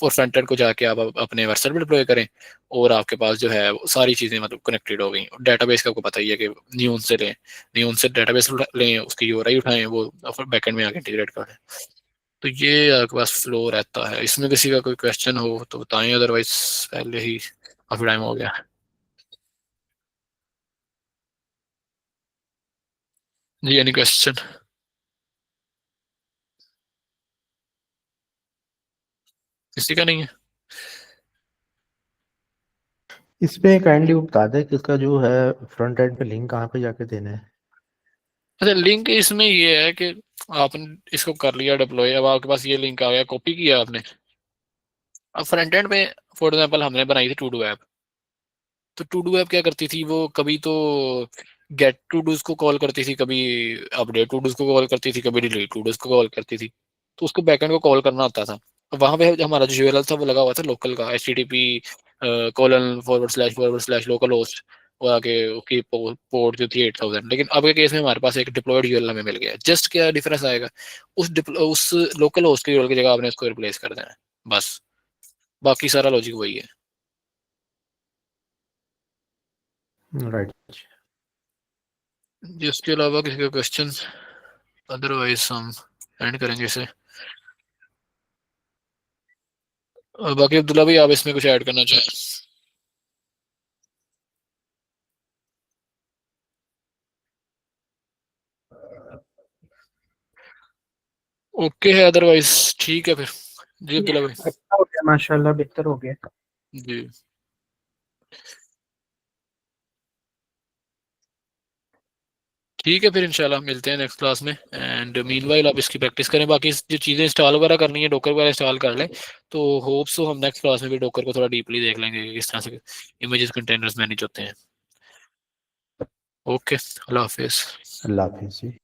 और फ्रंट एंड को जाके आप अपने वर्सर पे डिप्लॉय करें, और आपके पास जो है वो सारी चीज़ें मतलब कनेक्टेड हो गई। डेटाबेस का आपको पता ही है कि न्यून से लें, न्यून से डेटाबेस लें, उसकी यूआरआई उठाएं, वो बैक एंड में आके इंटीग्रेट करें। तो ये आपके पास फ्लो रहता है। इसमें किसी का कोई क्वेश्चन हो तो बताएं, अदरवाइज पहले ही काफी टाइम हो गया। जी एनी क्वेश्चन? किसी का नहीं है? इस पे काइंडली बता दें कि इसका जो है फ्रंट एंड पे लिंक कहाँ पे जाके देना है। अच्छा, लिंक इसमें ये है कि आपने इसको कर लिया डिप्लॉय, अब आपके पास ये लिंक आ गया, कॉपी किया आपने। अब फ्रंट एंड पे फॉर एग्जाम्पल हमने बनाई थी टू डू ऐप, तो टू डू ऐप क्या करती थी, वो कभी तो गेट टू डूज को कॉल करती थी, कभी अपडेट टू डूज को कॉल करती थी, कभी डिलीट टू डूज को कॉल करती थी। तो उसको बैकएंड को कॉल करना होता था। वहां पे हमारा जो यूआरएल था वो लगा हुआ था लोकल का, HTTP :// लोकल होस्ट और आगे उसकी पोर्ट जो थी 8000। लेकिन अब के केस में हमारे पास एक डिप्लॉयड यूआरएल हमें मिल गया। जस्ट क्या डिफरेंस आएगा, उस लोकल होस्ट के यूआरएल की जगह आपने उसको रिप्लेस कर देना है, बस। बाकी सारा लॉजिक वही है। राइट। इसके अलावा किसी का क्वेश्चन? अदरवाइज हम एंड करेंगे इसे। बाकी अब्दुल्ला भाई आप इसमें कुछ ऐड करना चाहें? ओके है, अदरवाइज ठीक है फिर। जी अब्दुल्ला भाई। अच्छा हो गया, माशाल्लाह बेहतर हो गया। जी ठीक है फिर, इंशाल्लाह मिलते हैं नेक्स्ट क्लास में। एंड मीनवाइल आप इसकी प्रैक्टिस करें, बाकी जो चीज़ें इंस्टॉल वगैरह करनी है, डोकर वगैरह इंस्टॉल कर लें। तो होप सो हम नेक्स्ट क्लास में भी डोकर को थोड़ा डीपली देख लेंगे कि किस तरह से इमेजेस कंटेनर्स मैनेज होते हैं। ओके, अल्लाह हाफिज़। अल्लाह हाफिज़ जी।